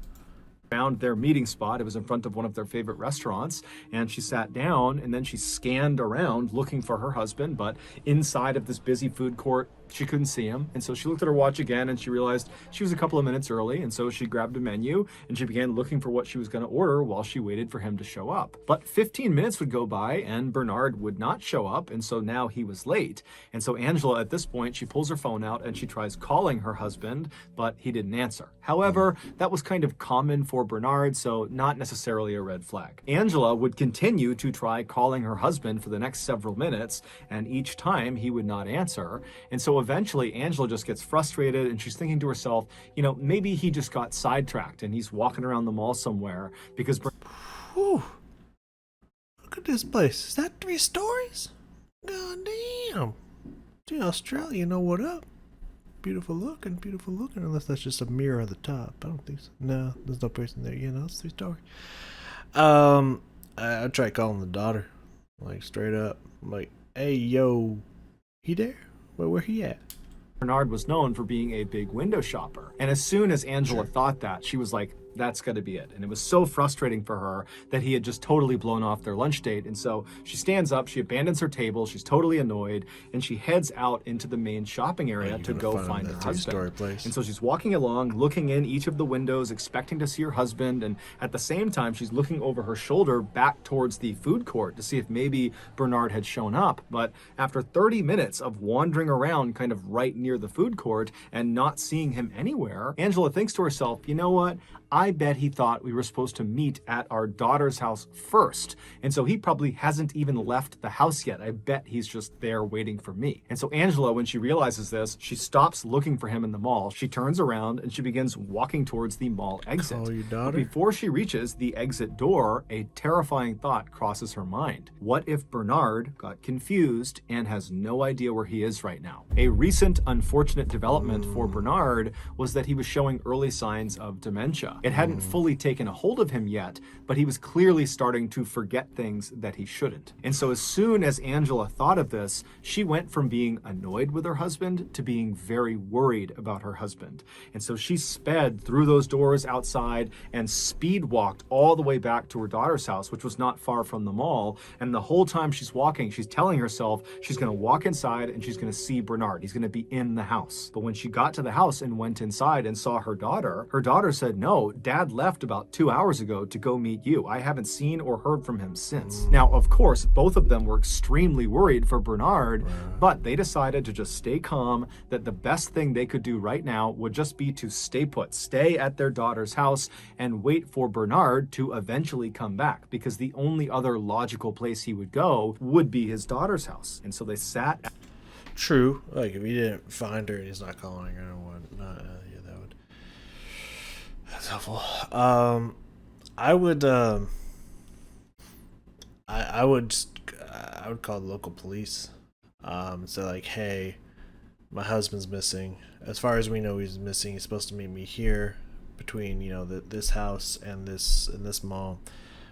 found their meeting spot. It was in front of one of their favorite restaurants, and she sat down and then she scanned around looking for her husband, but inside of this busy food court, she couldn't see him. And so she looked at her watch again and she realized she was a couple of minutes early. And so she grabbed a menu and she began looking for what she was going to order while she waited for him to show up. But 15 minutes would go by and Bernard would not show up. And so now he was late. And so Angela, at this point, she pulls her phone out and she tries calling her husband, but he didn't answer. However, that was kind of common for Bernard, so not necessarily a red flag. Angela would continue to try calling her husband for the next several minutes, and each time he would not answer. And so eventually Angela just gets frustrated and she's thinking to herself, you know, maybe he just got sidetracked and he's walking around the mall somewhere because Whew. Look at this place. Is that 3 stories? God damn. Gee, Australia, you know what up? Beautiful looking, unless that's just a mirror at the top. I don't think so. No, there's no person there. You know, it's 3 stories. I tried calling the daughter, like straight up. I'm like, hey, yo, he there? Where he at? Bernard was known for being a big window shopper. And as soon as Angela thought that, she was like, that's got to be it. And it was so frustrating for her that he had just totally blown off their lunch date. And so she stands up, she abandons her table, she's totally annoyed, and she heads out into the main shopping area to go find her husband. And so she's walking along, looking in each of the windows, expecting to see her husband. And at the same time, she's looking over her shoulder back towards the food court to see if maybe Bernard had shown up. But after 30 minutes of wandering around kind of right near the food court and not seeing him anywhere, Angela thinks to herself, you know what? I bet he thought we were supposed to meet at our daughter's house first. And so he probably hasn't even left the house yet. I bet he's just there waiting for me. And so Angela, when she realizes this, she stops looking for him in the mall. She turns around and she begins walking towards the mall exit. Call your daughter? But before she reaches the exit door, a terrifying thought crosses her mind. What if Bernard got confused and has no idea where he is right now? A recent unfortunate development for Bernard was that he was showing early signs of dementia. It hadn't fully taken a hold of him yet, but he was clearly starting to forget things that he shouldn't. And so as soon as Angela thought of this, she went from being annoyed with her husband to being very worried about her husband. And so she sped through those doors outside and speed walked all the way back to her daughter's house, which was not far from the mall. And the whole time she's walking, she's telling herself she's going to walk inside and she's going to see Bernard. He's going to be in the house. But when she got to the house and went inside and saw her daughter said, no, no, Dad left about 2 hours ago to go meet you. I haven't seen or heard from him since. Now, of course, both of them were extremely worried for Bernard, but they decided to just stay calm, that the best thing they could do right now would just be to stay put, stay at their daughter's house and wait for Bernard to eventually come back, because the only other logical place he would go would be his daughter's house. And so they sat. True. Like, if he didn't find her and he's not calling her or whatnot, yeah, that's helpful. I would, I would, I would call the local police. Say like, hey, my husband's missing. As far as we know, he's missing. He's supposed to meet me here, between this house and this mall.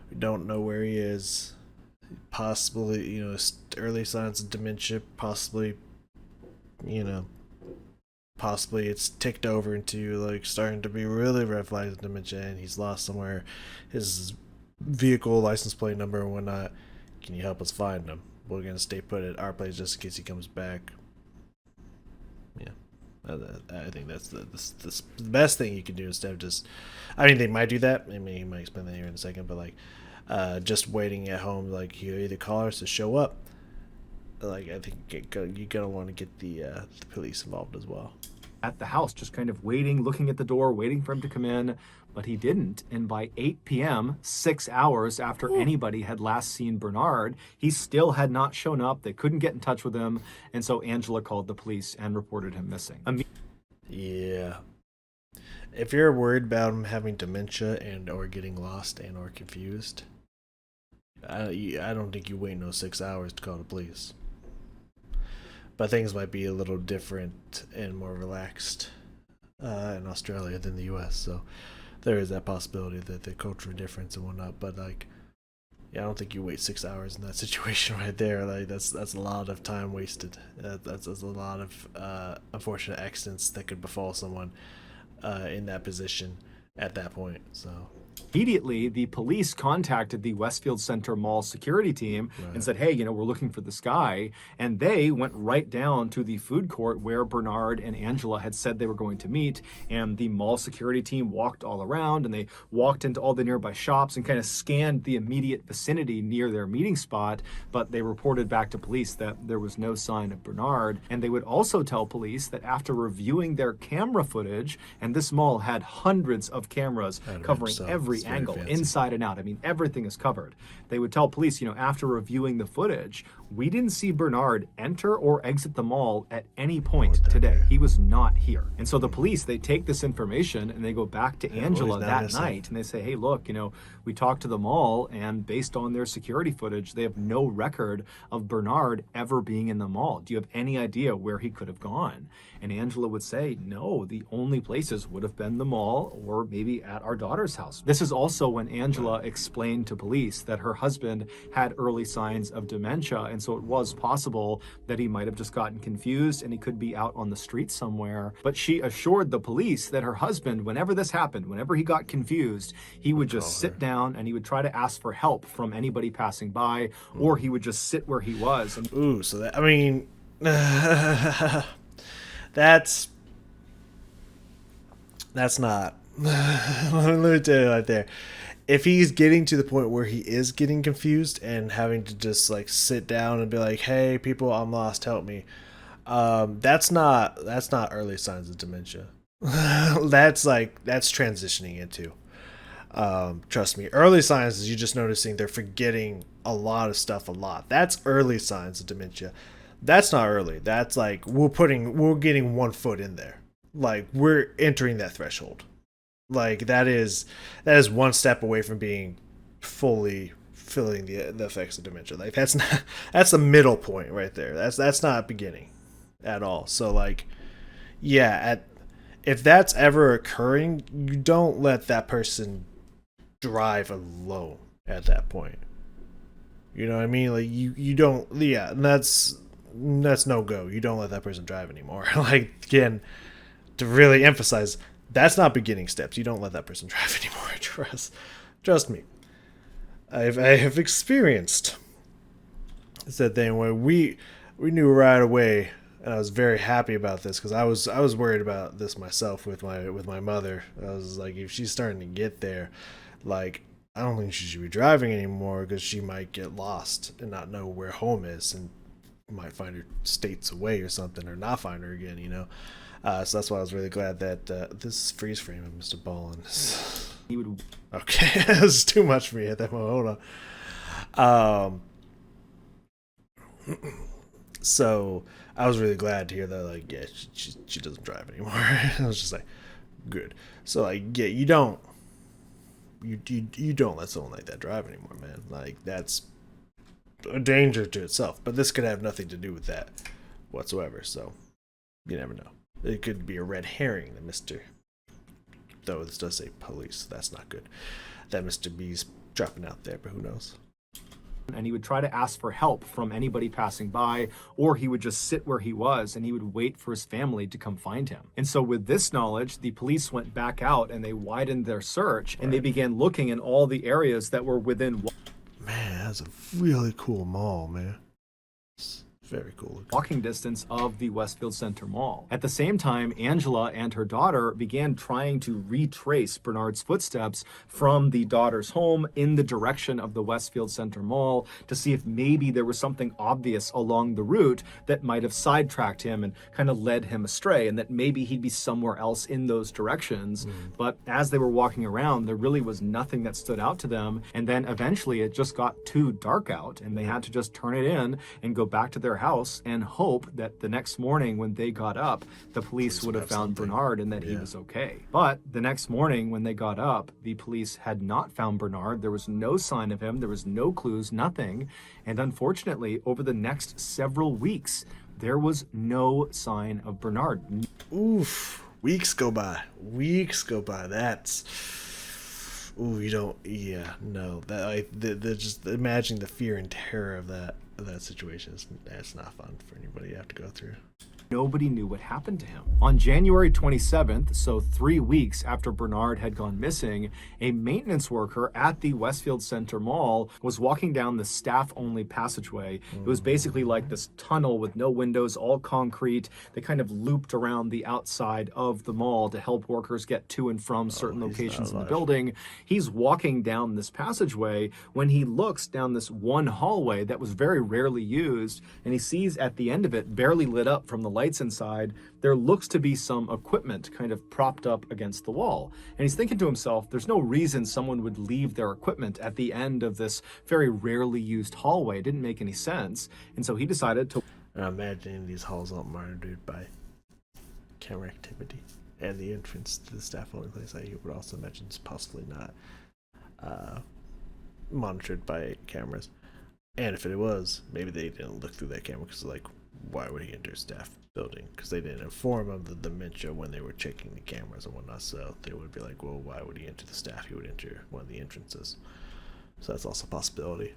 We don't know where he is. Possibly, early signs of dementia. Possibly it's ticked over into like starting to be really red flags of dementia, and he's lost somewhere his vehicle license plate number and whatnot. Can you help us find him? We're gonna stay put at our place just in case he comes back. Yeah, I think that's the best thing you can do instead of just. I mean, they might do that. I mean, you might explain that here in a second, but like, just waiting at home, like you either call us to show up. Like, I think you're gonna want to get the police involved as well. At the house, just kind of waiting, looking at the door, waiting for him to come in, but he didn't. And by 8 p.m., 6 hours after anybody had last seen Bernard, he still had not shown up. They couldn't get in touch with him, and so Angela called the police and reported him missing. Yeah. If you're worried about him having dementia and or getting lost and or confused, I don't think you wait no 6 hours to call the police. But things might be a little different and more relaxed in Australia than the US, so there is that possibility that the cultural difference and whatnot. But like, yeah, I don't think you wait 6 hours in that situation right there. Like, that's a lot of time wasted. That's a lot of unfortunate accidents that could befall someone in that position at that point. So immediately, the police contacted the Westfield Center Mall security team and said, hey, we're looking for this guy. And they went right down to the food court where Bernard and Angela had said they were going to meet. And the mall security team walked all around, and they walked into all the nearby shops and kind of scanned the immediate vicinity near their meeting spot. But they reported back to police that there was no sign of Bernard. And they would also tell police that after reviewing their camera footage, and this mall had hundreds of cameras covering every angle, inside and out. I mean, everything is covered. They would tell police, after reviewing the footage, we didn't see Bernard enter or exit the mall at any point today. He was not here. And so the police, they take this information and they go back to Angela that night and they say, hey, look, we talked to the mall, and based on their security footage, they have no record of Bernard ever being in the mall. Do you have any idea where he could have gone? And Angela would say, no, the only places would have been the mall or maybe at our daughter's house. This is also when Angela explained to police that her husband had early signs of dementia, and so it was possible that he might have just gotten confused and he could be out on the street somewhere. But she assured the police that her husband, whenever this happened, whenever he got confused, he would just sit down and he would try to ask for help from anybody passing by, or he would just sit where he was. And ooh, so that, I mean, that's not. Let me tell you right there. If he's getting to the point where he is getting confused and having to just like sit down and be like, "Hey, people, I'm lost, help me," that's not early signs of dementia. that's transitioning into. Trust me, early signs is you just noticing they're forgetting a lot of stuff a lot. That's early signs of dementia. That's not early. That's like we're getting 1 foot in there. Like, we're entering that threshold. Like, that is 1 step away from being fully feeling the effects of dementia. Like, that's the middle point right there. That's not beginning at all. So like, yeah, if that's ever occurring, you don't let that person drive alone at that point. You know what I mean? Like, you don't, yeah, that's no go. You don't let that person drive anymore. Like, again, to really emphasize, that's not beginning steps. You don't let that person drive anymore. Trust me. I have experienced that thing where we knew right away and I was very happy about this because I was worried about this myself with my mother. I was like, if she's starting to get there, like I don't think she should be driving anymore because she might get lost and not know where home is and might find her states away or something or not find her again. So that's why I was really glad that this freeze frame of Mr. Ballen. He would. Okay, it was too much for me at that moment. Hold on. So I was really glad to hear that, like, yeah, she doesn't drive anymore. I was just like, good. So like, yeah, you don't let someone like that drive anymore, man. Like that's a danger to itself. But this could have nothing to do with that whatsoever. So you never know. It could be a red herring that Mister. Though this does say police, so that's not good. That Mr. B's dropping out there, but who knows? And he would try to ask for help from anybody passing by, or he would just sit where he was and he would wait for his family to come find him. And so with this knowledge, the police went back out and they widened their search and they began looking in all the areas that were within Man, that's a really cool mall, man. It's very cool. walking distance of the Westfield Center Mall. At the same time, Angela and her daughter began trying to retrace Bernard's footsteps from the daughter's home in the direction of the Westfield Center Mall to see if maybe there was something obvious along the route that might have sidetracked him and kind of led him astray, and that maybe he'd be somewhere else in those directions. But as they were walking around, there really was nothing that stood out to them. And then eventually it just got too dark out and they had to just turn it in and go back to their house and hope that the next morning when they got up, the police would have found Bernard and that he was okay. But the next morning when they got up, the police had not found Bernard. There was no sign of him. There was no clues, nothing. And unfortunately, over the next several weeks, there was no sign of Bernard. Oof. Weeks go by. That's... Ooh, you don't... Yeah, no. That, like, the just imagining the fear and terror of that situation that's not fun for anybody to have to go through. Nobody knew what happened to him. On January 27th, so 3 weeks after Bernard had gone missing, a maintenance worker at the Westfield Center Mall was walking down the staff-only passageway. It was basically like this tunnel with no windows, all concrete. They kind of looped around the outside of the mall to help workers get to and from certain locations in the building. He's walking down this passageway when he looks down this one hallway that was very rarely used, and he sees at the end of it, barely lit up from the lights inside, there looks to be some equipment kind of propped up against the wall. And he's thinking to himself, there's no reason someone would leave their equipment at the end of this very rarely used hallway. It didn't make any sense. And so he decided to... I'm imagining these halls aren't monitored by camera activity. And the entrance to the staff-only place, I would also imagine, is possibly not monitored by cameras. And if it was, maybe they didn't look through that camera because, like, why would he enter a staff building? Because they didn't inform him of the dementia when they were checking the cameras and whatnot. So they would be like, well, why would he enter the staff? He would enter one of the entrances. So that's also a possibility.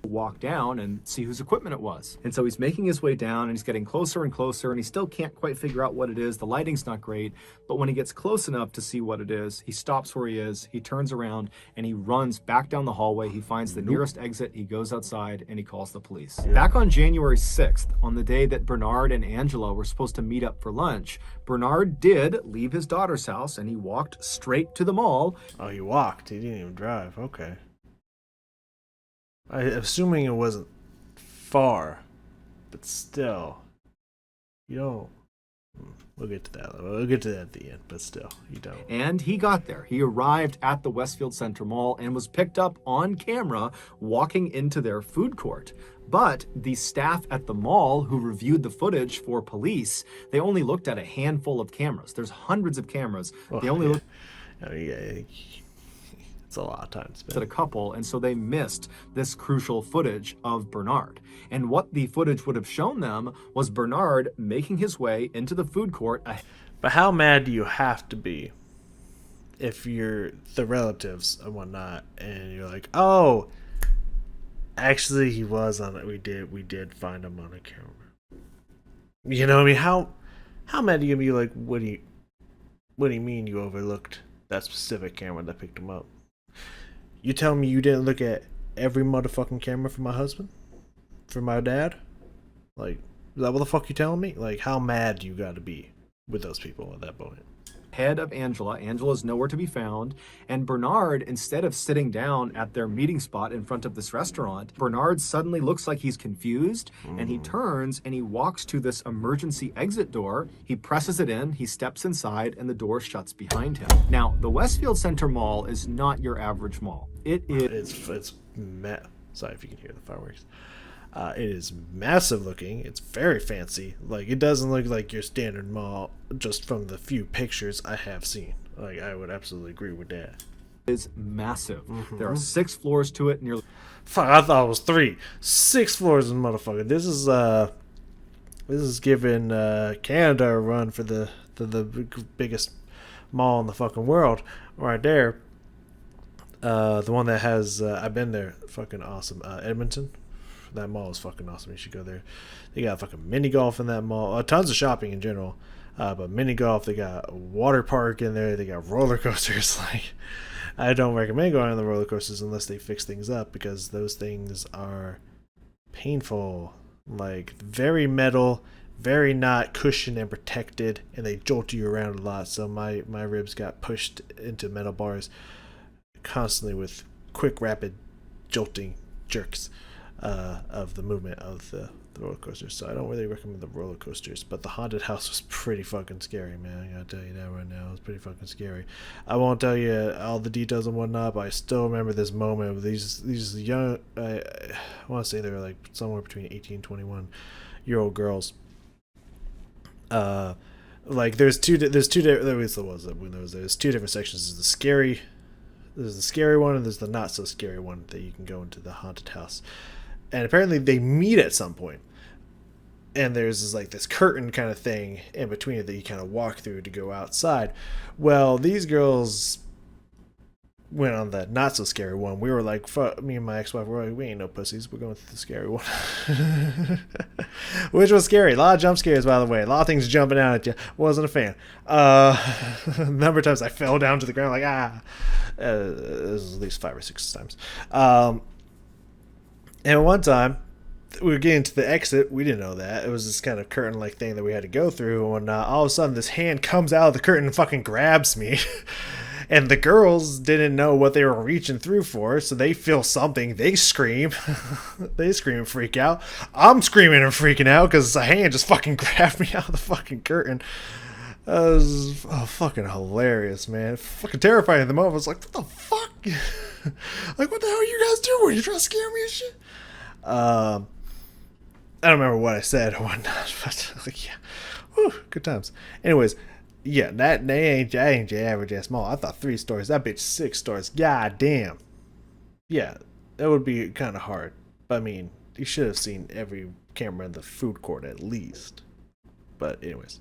Walk down and see whose equipment it was. And so he's making his way down and he's getting closer and closer and he still can't quite figure out what it is. The lighting's not great, but when he gets close enough to see what it is, he stops where he is, he turns around and he runs back down the hallway. He finds the nearest exit, he goes outside and he calls the police. Back on January 6th, on the day that Bernard and Angela were supposed to meet up for lunch, Bernard did leave his daughter's house and he walked straight to the mall. Oh, he walked. He didn't even drive. Okay. Assuming it wasn't far, but still, you don't. We'll get to that. We'll get to that at the end, but still, you don't. And he got there. He arrived at the Westfield Center Mall and was picked up on camera walking into their food court. But the staff at the mall who reviewed the footage for police, they only looked at a handful of cameras. There's hundreds of cameras. They only looked... It's a lot of time to spend. At a couple, and so they missed this crucial footage of Bernard. And what the footage would have shown them was Bernard making his way into the food court. But how mad do you have to be if you're the relatives and whatnot, and you're like, oh, actually he was on it. We did find him on a camera. You know what I mean? How mad are you gonna be? Like, what do you mean you overlooked that specific camera that picked him up? You tell me you didn't look at every motherfucking camera for my husband? For my dad? Like, Is that what the fuck you telling me? Like, how mad you got to be with those people at that point? Head of Angela. Angela's nowhere to be found. And Bernard, instead of sitting down at their meeting spot in front of this restaurant, Bernard suddenly looks like he's confused and he turns and he walks to this emergency exit door. He presses it in, he steps inside, and the door shuts behind him. Now, the Westfield Center Mall is not your average mall. It is. Sorry if you can hear the fireworks. It is massive looking. It's very fancy. Like, it doesn't look like your standard mall just from the few pictures I have seen. Like, I would absolutely agree with that. Is massive. There are 6 floors to it, nearly. Fuck, I thought it was 3. 6 floors in motherfucker. This is giving Canada a run for the biggest mall in the fucking world right there. The one that has I've been there. Fucking awesome. Edmonton. That mall is fucking awesome. You should go there. They got fucking mini golf in that mall. Tons of shopping in general. But mini golf, they got a water park in there. They got roller coasters. Like, I don't recommend going on the roller coasters unless they fix things up, because those things are painful. Like, very metal, very not cushioned and protected, and they jolt you around a lot. So my ribs got pushed into metal bars constantly with quick, rapid jolting jerks of the movement of the roller coasters. So I don't really recommend the roller coasters, but the haunted house was pretty fucking scary, man. I gotta tell you that right now. It was pretty fucking scary. I won't tell you all the details and whatnot, but I still remember this moment of these young, I want to say they were like somewhere between 18 and 21-year-old girls. Like there's two different sections. There's the scary one, and there's the not so scary one that you can go into the haunted house. And apparently they meet at some point. And there's this curtain kind of thing in between it that you kind of walk through to go outside. Well, these girls went on the not so scary one. We were like, fuck, me and my ex-wife were like, we ain't no pussies. We're going through the scary one. Which was scary. A lot of jump scares, by the way. A lot of things jumping out at you. Wasn't a fan. A number of times I fell down to the ground like, it was at least 5 or 6 times. And one time, we were getting to the exit. We didn't know that. It was this kind of curtain-like thing that we had to go through. And all of a sudden, this hand comes out of the curtain and fucking grabs me. And the girls didn't know what they were reaching through for, so they feel something. They scream. They scream and freak out. I'm screaming and freaking out because a hand just fucking grabbed me out of the fucking curtain. It was fucking hilarious, man. Fucking terrifying at the moment. I was like, what the fuck? Like, what the hell are you guys doing? You trying to scare me and shit? I don't remember what I said or whatnot, but like, yeah. Whew, good times. Anyways, yeah, that ain't your average ass mall. I thought 3 stories. That bitch 6 stories. God damn. Yeah, that would be kind of hard. But I mean, you should have seen every camera in the food court at least. But anyways.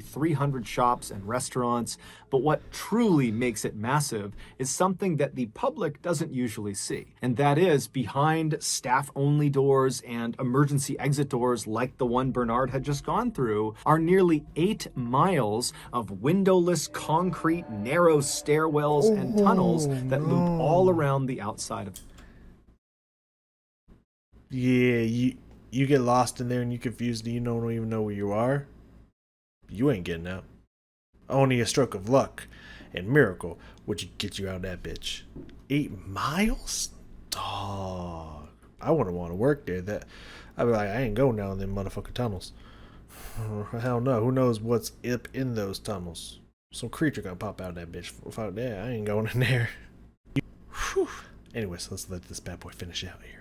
300 shops and restaurants, but what truly makes it massive is something that the public doesn't usually see, and that is behind staff-only doors and emergency exit doors like the one Bernard had just gone through are nearly 8 miles of windowless concrete narrow stairwells and tunnels that loop all around the outside of. Yeah, you get lost in there and you're confused and you don't even know where you are. You ain't getting out. Only a stroke of luck and miracle would get you out of that bitch. 8 miles? Dog. I wouldn't want to work there. I'd be like, I ain't going down them motherfucking tunnels. Hell no. Who knows what's up in those tunnels? Some creature gonna pop out of that bitch. Fuck that. I ain't going in there. Whew. Anyways, let's let this bad boy finish out here.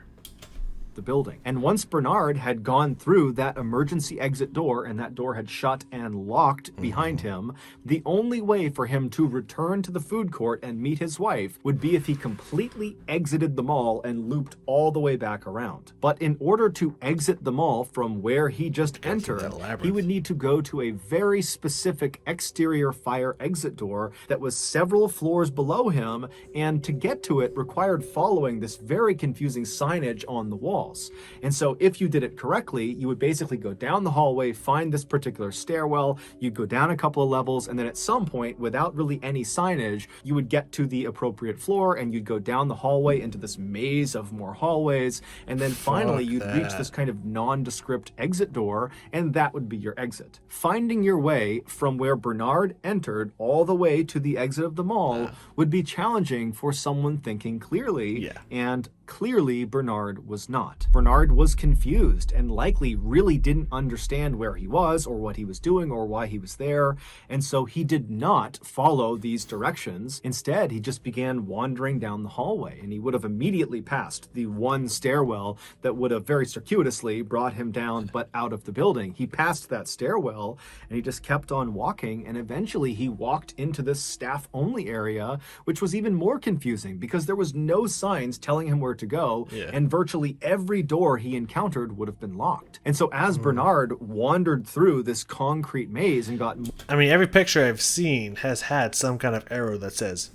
The building. And once Bernard had gone through that emergency exit door and that door had shut and locked behind him, the only way for him to return to the food court and meet his wife would be if he completely exited the mall and looped all the way back around. But in order to exit the mall from where he just entered, he would need to go to a very specific exterior fire exit door that was several floors below him, and to get to it required following this very confusing signage on the wall. walls. And so if you did it correctly, you would basically go down the hallway, find this particular stairwell, you'd go down a couple of levels, and then at some point, without really any signage, you would get to the appropriate floor and you'd go down the hallway into this maze of more hallways, and then finally Fuck you'd reach this kind of nondescript exit door, and that would be your exit. Finding your way from where Bernard entered all the way to the exit of the mall would be challenging for someone thinking clearly, Yeah. and clearly Bernard was not. Bernard was confused and likely really didn't understand where he was or what he was doing or why he was there, and so he did not follow these directions. Instead, he just began wandering down the hallway, and he would have immediately passed the one stairwell that would have very circuitously brought him down but out of the building. He passed that stairwell and he just kept on walking, and eventually he walked into this staff-only area, which was even more confusing because there was no signs telling him where to go, and virtually every door he encountered would have been locked. And so as Bernard wandered through this concrete maze and got... I mean, every picture I've seen has had some kind of arrow that says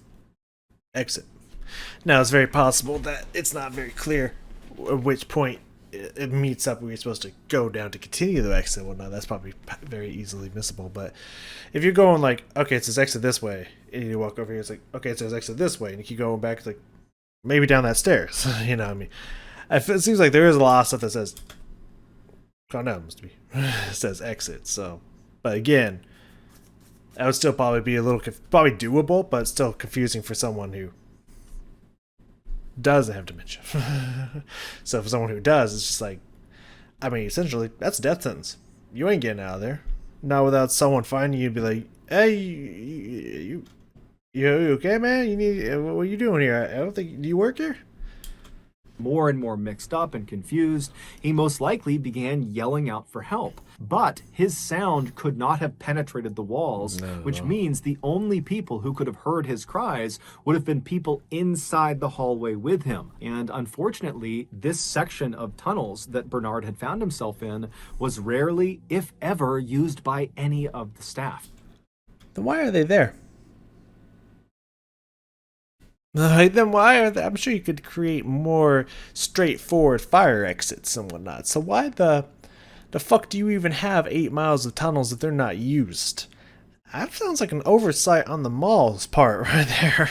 exit. Now, it's very possible that it's not very clear at which point it meets up where you're supposed to go down to continue the exit and whatnot. That's probably very easily missable. But if you're going like, okay, it says exit this way, and you walk over here, it's like, okay, it says exit this way, and you keep going back, it's like, maybe down that stairs. You know what I mean? It seems like there is a lot of stuff that says, calm down, Mr. B. It says exit, so. But again, that would still probably be a little, probably doable, but still confusing for someone who doesn't have dementia. So for someone who does, it's just like, I mean, essentially, that's a death sentence. You ain't getting out of there. Not without someone finding you and be like, hey, you okay, man? You need, what are you doing here? I don't think, do you work here? More and more mixed up and confused, he most likely began yelling out for help. But his sound could not have penetrated the walls, which means the only people who could have heard his cries would have been people inside the hallway with him. And unfortunately, this section of tunnels that Bernard had found himself in was rarely, if ever, used by any of the staff. Then why are they there? Then why are they? I'm sure you could create more straightforward fire exits and whatnot. So why the fuck do you even have 8 miles of tunnels if they're not used? That sounds like an oversight on the mall's part right there.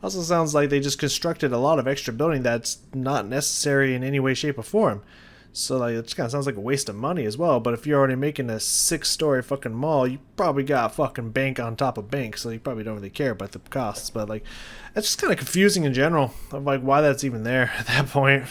Also sounds like they just constructed a lot of extra building that's not necessary in any way, shape, or form. So like, it just kind of sounds like a waste of money as well. But if you're already making a 6-story fucking mall, you probably got fucking bank on top of bank, so you probably don't really care about the costs. But like, it's just kind of confusing in general of like why that's even there at that point.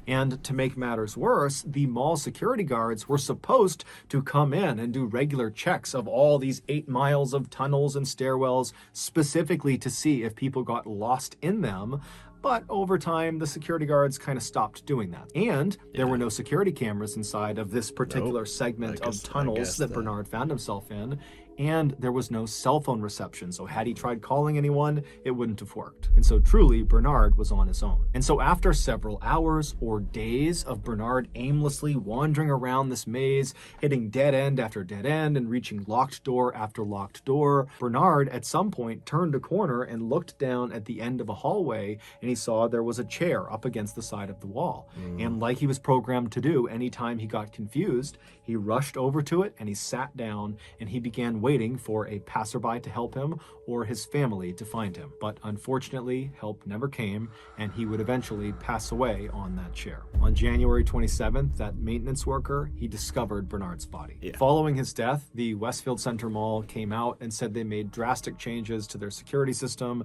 And to make matters worse, the mall security guards were supposed to come in and do regular checks of all these 8 miles of tunnels and stairwells, specifically to see if people got lost in them. But over time, the security guards kind of stopped doing that. And there were no security cameras inside of this particular segment of tunnels that Bernard found himself in. And there was no cell phone reception, so had he tried calling anyone, it wouldn't have worked. And so truly, Bernard was on his own. And so after several hours or days of Bernard aimlessly wandering around this maze, hitting dead end after dead end and reaching locked door after locked door, Bernard at some point turned a corner and looked down at the end of a hallway, and he saw there was a chair up against the side of the wall. And like he was programmed to do anytime he got confused, he rushed over to it and he sat down and he began waiting for a passerby to help him or his family to find him. But unfortunately, help never came, and he would eventually pass away on that chair. On January 27th, that maintenance worker, he discovered Bernard's body. Following his death, the Westfield Center Mall came out and said they made drastic changes to their security system.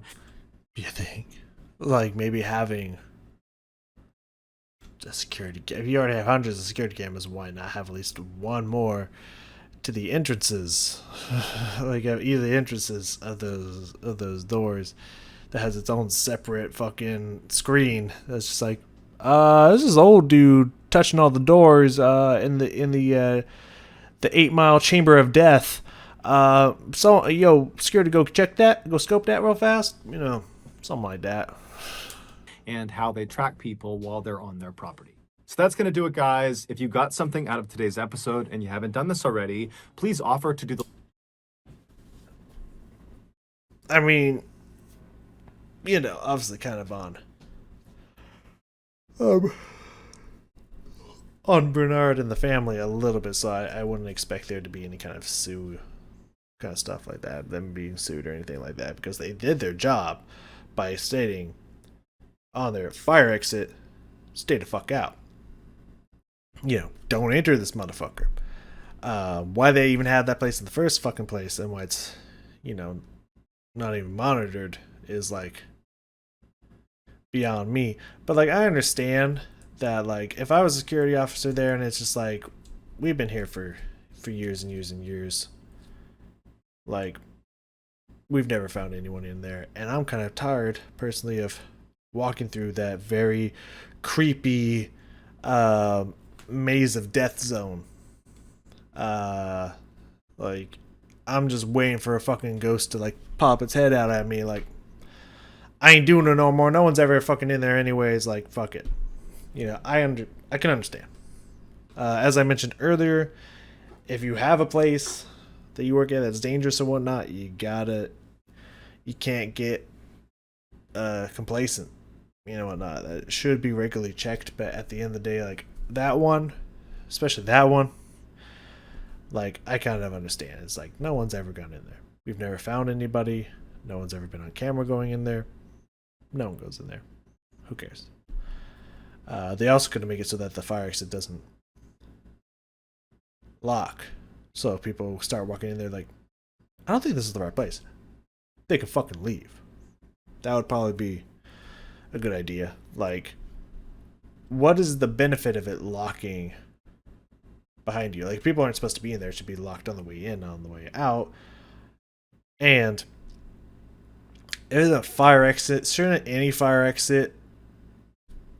You think? Like maybe having a security, if you already have hundreds of security cameras, why not have at least one more to the entrances? Like either the entrances of those doors that has its own separate fucking screen that's just like, this is old dude touching all the doors in the 8 Mile Chamber of Death. So yo, security, go check that, go scope that real fast, you know, something like that. And how they track people while they're on their property. So that's going to do it, guys. If you got something out of today's episode and you haven't done this already, please offer to do the... I mean, you know, obviously kind of on um, on Bernard and the family a little bit, so I wouldn't expect there to be any kind of sue, kind of stuff like that, them being sued or anything like that, because they did their job by stating on their fire exit, stay the fuck out. Don't enter this motherfucker. Why they even had that place in the first fucking place and why it's, not even monitored is like beyond me. But like, I understand that, like, if I was a security officer there and it's just like, we've been here for years and years and years, like, we've never found anyone in there, and I'm kind of tired personally of walking through that very creepy maze of death zone. Like, I'm just waiting for a fucking ghost to like pop its head out at me. Like, I ain't doing it no more. No one's ever fucking in there anyways. Like, fuck it. I can understand. As I mentioned earlier, if you have a place that you work at that's dangerous or whatnot, you can't get complacent, whatnot. That should be regularly checked, but at the end of the day, like that one, especially that one, like I kind of understand. It's like no one's ever gone in there. We've never found anybody. No one's ever been on camera going in there. No one goes in there. Who cares? They also could make it so that the fire exit doesn't lock. So if people start walking in there like, I don't think this is the right place, they could fucking leave. That would probably be a good idea. Like, what is the benefit of it locking behind you? Like, people aren't supposed to be in there. It should be locked on the way in, on the way out. And if it's a fire exit, shouldn't any fire exit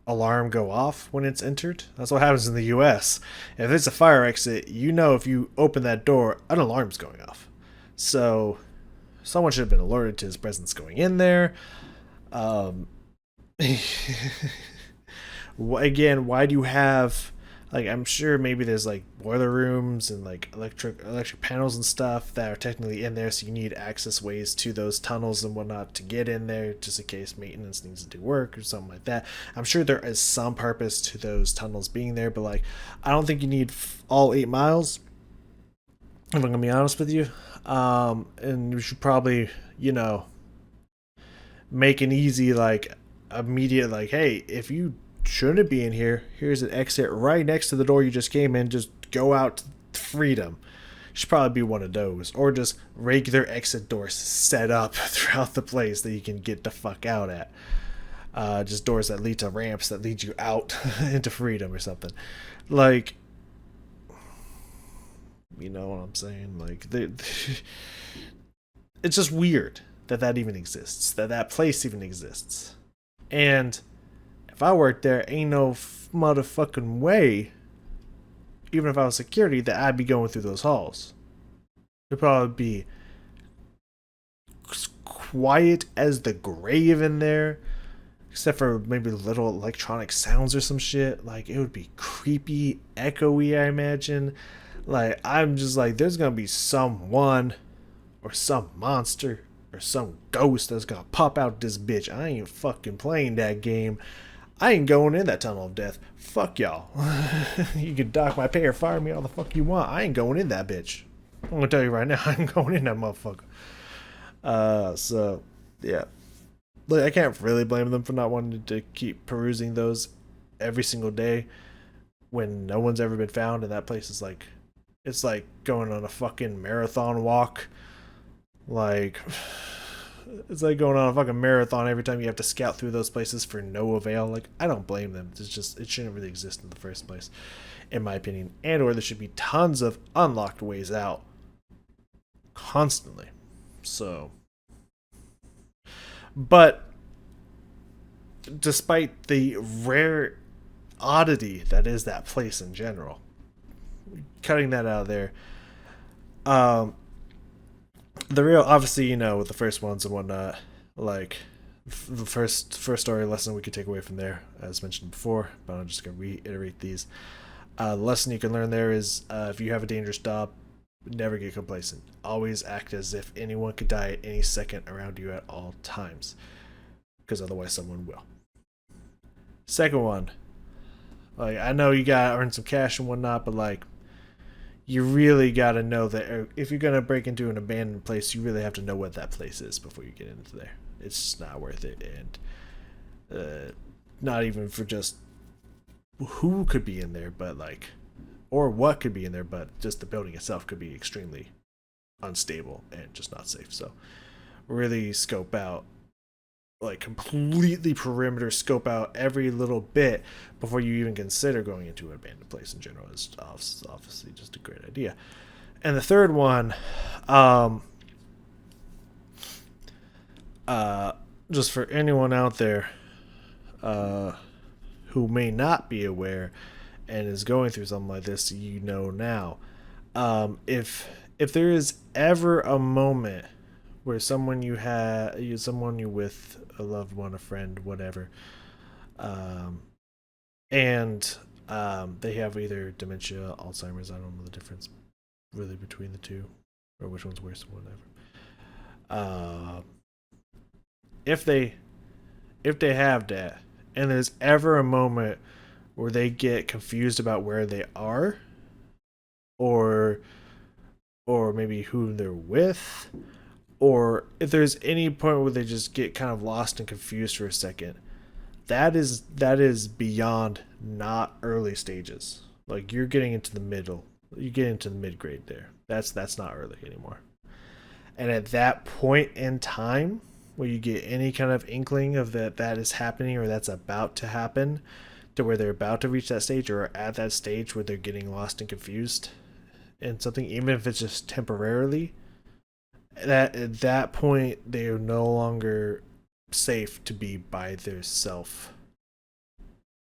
alarm go off when it's entered? That's what happens in the US. If it's a fire exit, if you open that door, an alarm's going off. So someone should have been alerted to his presence going in there. Again, why do you have, like, I'm sure maybe there's like boiler rooms and like electric panels and stuff that are technically in there, so you need access ways to those tunnels and whatnot to get in there, just in case maintenance needs to do work or something like that. I'm sure there is some purpose to those tunnels being there, but like, I don't think you need all 8 miles, if I'm gonna be honest with you. And you should probably, make an easy, like, immediate, like, hey, if you shouldn't be in here, here's an exit right next to the door you just came in, just go out to freedom. Should probably be one of those, or just regular exit doors set up throughout the place that you can get the fuck out at. Just doors that lead to ramps that lead you out into freedom or something. Like, you know what I'm saying? Like, it's just weird that even exists, that place even exists. And if I worked there, ain't no motherfucking way, even if I was security, that I'd be going through those halls. It'd probably be quiet as the grave in there, except for maybe little electronic sounds or some shit. Like, it would be creepy, echoey, I imagine. Like, I'm just like, there's gonna be someone or some monster or some ghost that's gonna pop out this bitch. I ain't fucking playing that game. I ain't going in that tunnel of death. Fuck y'all. You can dock my pay or fire me all the fuck you want. I ain't going in that bitch. I'm gonna tell you right now, I ain't going in that motherfucker. So yeah. Like, I can't really blame them for not wanting to keep perusing those every single day when no one's ever been found, and that place is like, it's like going on a fucking marathon walk. Like, it's like going on a fucking marathon every time you have to scout through those places for no avail. Like, I don't blame them. It's just, it shouldn't really exist in the first place, in my opinion. And or there should be tons of unlocked ways out constantly. So, but despite the rare oddity that is that place in general, cutting that out of there, the real, obviously, with the first ones and whatnot, like, the first story lesson we could take away from there, as mentioned before, but I'm just going to reiterate these. The lesson you can learn there is, if you have a dangerous job, never get complacent. Always act as if anyone could die at any second around you at all times, because otherwise someone will. Second one, Like, I know you gotta earn some cash and whatnot, but like, you really gotta know that if you're gonna break into an abandoned place, you really have to know what that place is before you get into there. It's just not worth it, and not even for just who could be in there, but like, or what could be in there, but just the building itself could be extremely unstable and just not safe. So really scope out, like completely perimeter scope out every little bit before you even consider going into an abandoned place in general. Is obviously just a great idea. And the third one, just for anyone out there who may not be aware and is going through something like this, you know now. If there is ever a moment where someone someone you with, a loved one, a friend, whatever, and they have either dementia, Alzheimer's, I don't know the difference really between the two, or which one's worse, whatever. If they have that, and there's ever a moment where they get confused about where they are, or maybe who they're with, or if there's any point where they just get kind of lost and confused for a second, that is beyond not early stages. Like, you're getting into the middle, you get into the mid grade there. That's not early anymore. And at that point in time, where you get any kind of inkling of that is happening, or that's about to happen, to where they're about to reach that stage, or at that stage where they're getting lost and confused in something, even if it's just temporarily, that at that point they are no longer safe to be by their self.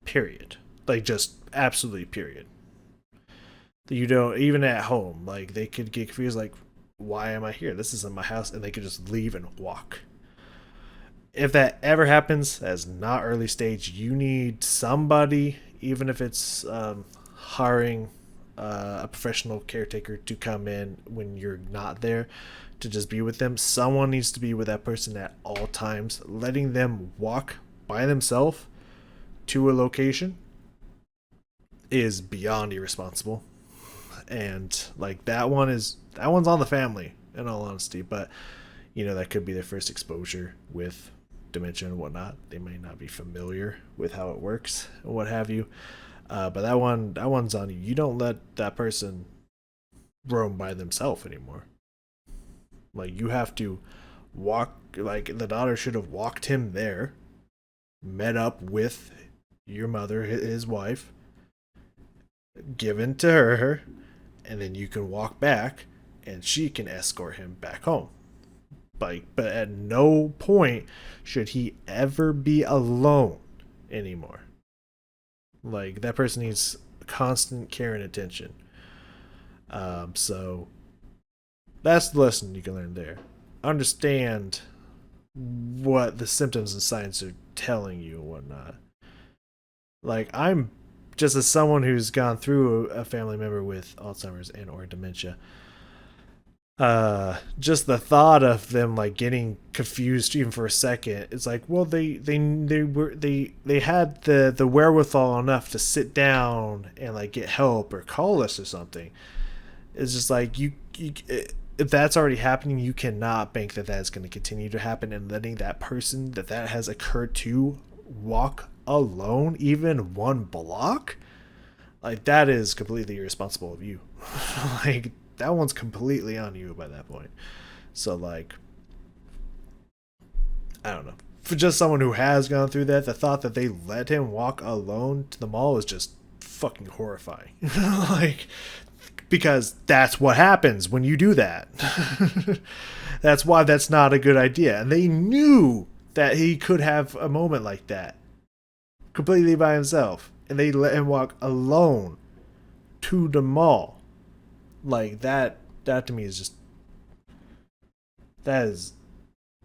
Period. Like, just absolutely period. You don't, even at home, like, they could get confused, like, why am I here? This isn't my house, and they could just leave and walk. If that ever happens, as not early stage, you need somebody, even if it's hiring a professional caretaker to come in when you're not there, to just be with them. Someone needs to be with that person at all times. Letting them walk by themselves to a location is beyond irresponsible. And like, that one's on the family, in all honesty. But that could be their first exposure with dementia and whatnot. They may not be familiar with how it works and what have you. But that one's on you. You don't let that person roam by themselves anymore. Like, you have to walk. Like, the daughter should have walked him there, met up with your mother, his wife, given to her, and then you can walk back and she can escort him back home. But at no point should he ever be alone anymore. Like, that person needs constant care and attention. So that's the lesson you can learn there. Understand what the symptoms and signs are telling you and whatnot. Like, I'm just, as someone who's gone through a family member with Alzheimer's and or dementia, just the thought of them like getting confused even for a second, it's like, well, they had the wherewithal enough to sit down and like get help or call us or something. It's just like, you if that's already happening, you cannot bank that is going to continue to happen, and letting that person that has occurred to walk alone even one block, like, that is completely irresponsible of you. Like, that one's completely on you by that point. So, like, I don't know. For just someone who has gone through that, the thought that they let him walk alone to the mall is just fucking horrifying. Like, because that's what happens when you do that. That's why that's not a good idea. And they knew that he could have a moment like that, completely by himself, and they let him walk alone to the mall. Like, that to me is just, that is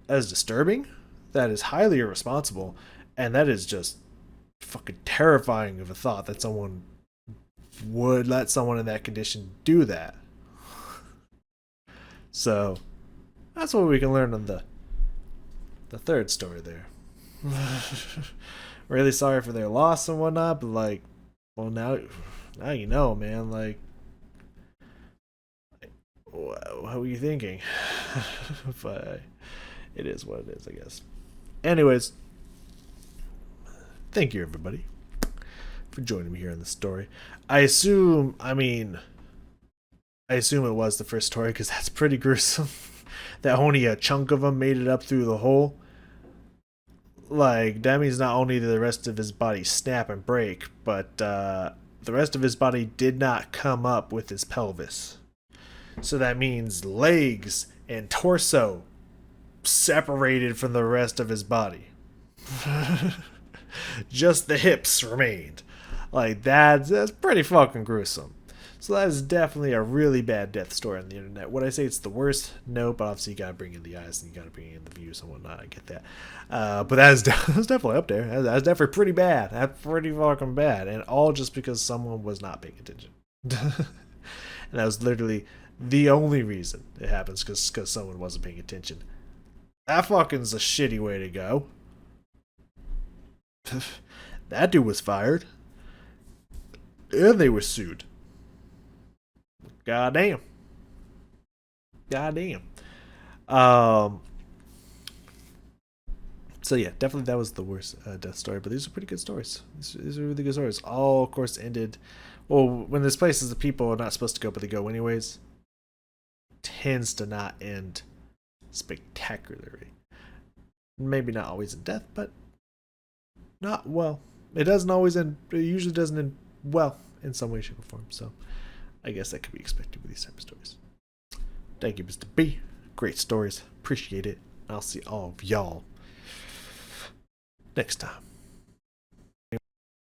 disturbing. That is highly irresponsible, and that is just fucking terrifying of a thought that someone would let someone in that condition do that. So that's what we can learn on the third story there. Really sorry for their loss and whatnot, but like, Well, now you know, man. Like, how are you thinking? But it is what it is, I guess. Anyways, thank you everybody for joining me here in the story. I assume it was the first story because that's pretty gruesome. That only a chunk of him made it up through the hole. Like, that means not only did the rest of his body snap and break, but the rest of his body did not come up with his pelvis. So that means legs and torso separated from the rest of his body. Just the hips remained. Like, that's pretty fucking gruesome. So that is definitely a really bad death story on the internet. Would I say it's the worst? No, but obviously you gotta bring in the eyes and you gotta bring in the views and whatnot. I get that. But that's definitely up there. That's definitely pretty bad. That's pretty fucking bad. And all just because someone was not paying attention. And that was literally the only reason it happens, because someone wasn't paying attention. That fucking's a shitty way to go. That dude was fired. And they were sued. Goddamn. So yeah, definitely that was the worst death story, but these are pretty good stories. These are really good stories. All, of course, ended. Well, when there's places that people are not supposed to go, but they go anyways, tends to not end spectacularly. Maybe not always in death, but not well. It doesn't always end. It usually doesn't end well in some way, shape, or form. So I guess that could be expected with these type of stories. Thank you, Mr. B. Great stories. Appreciate it. I'll see all of y'all next time.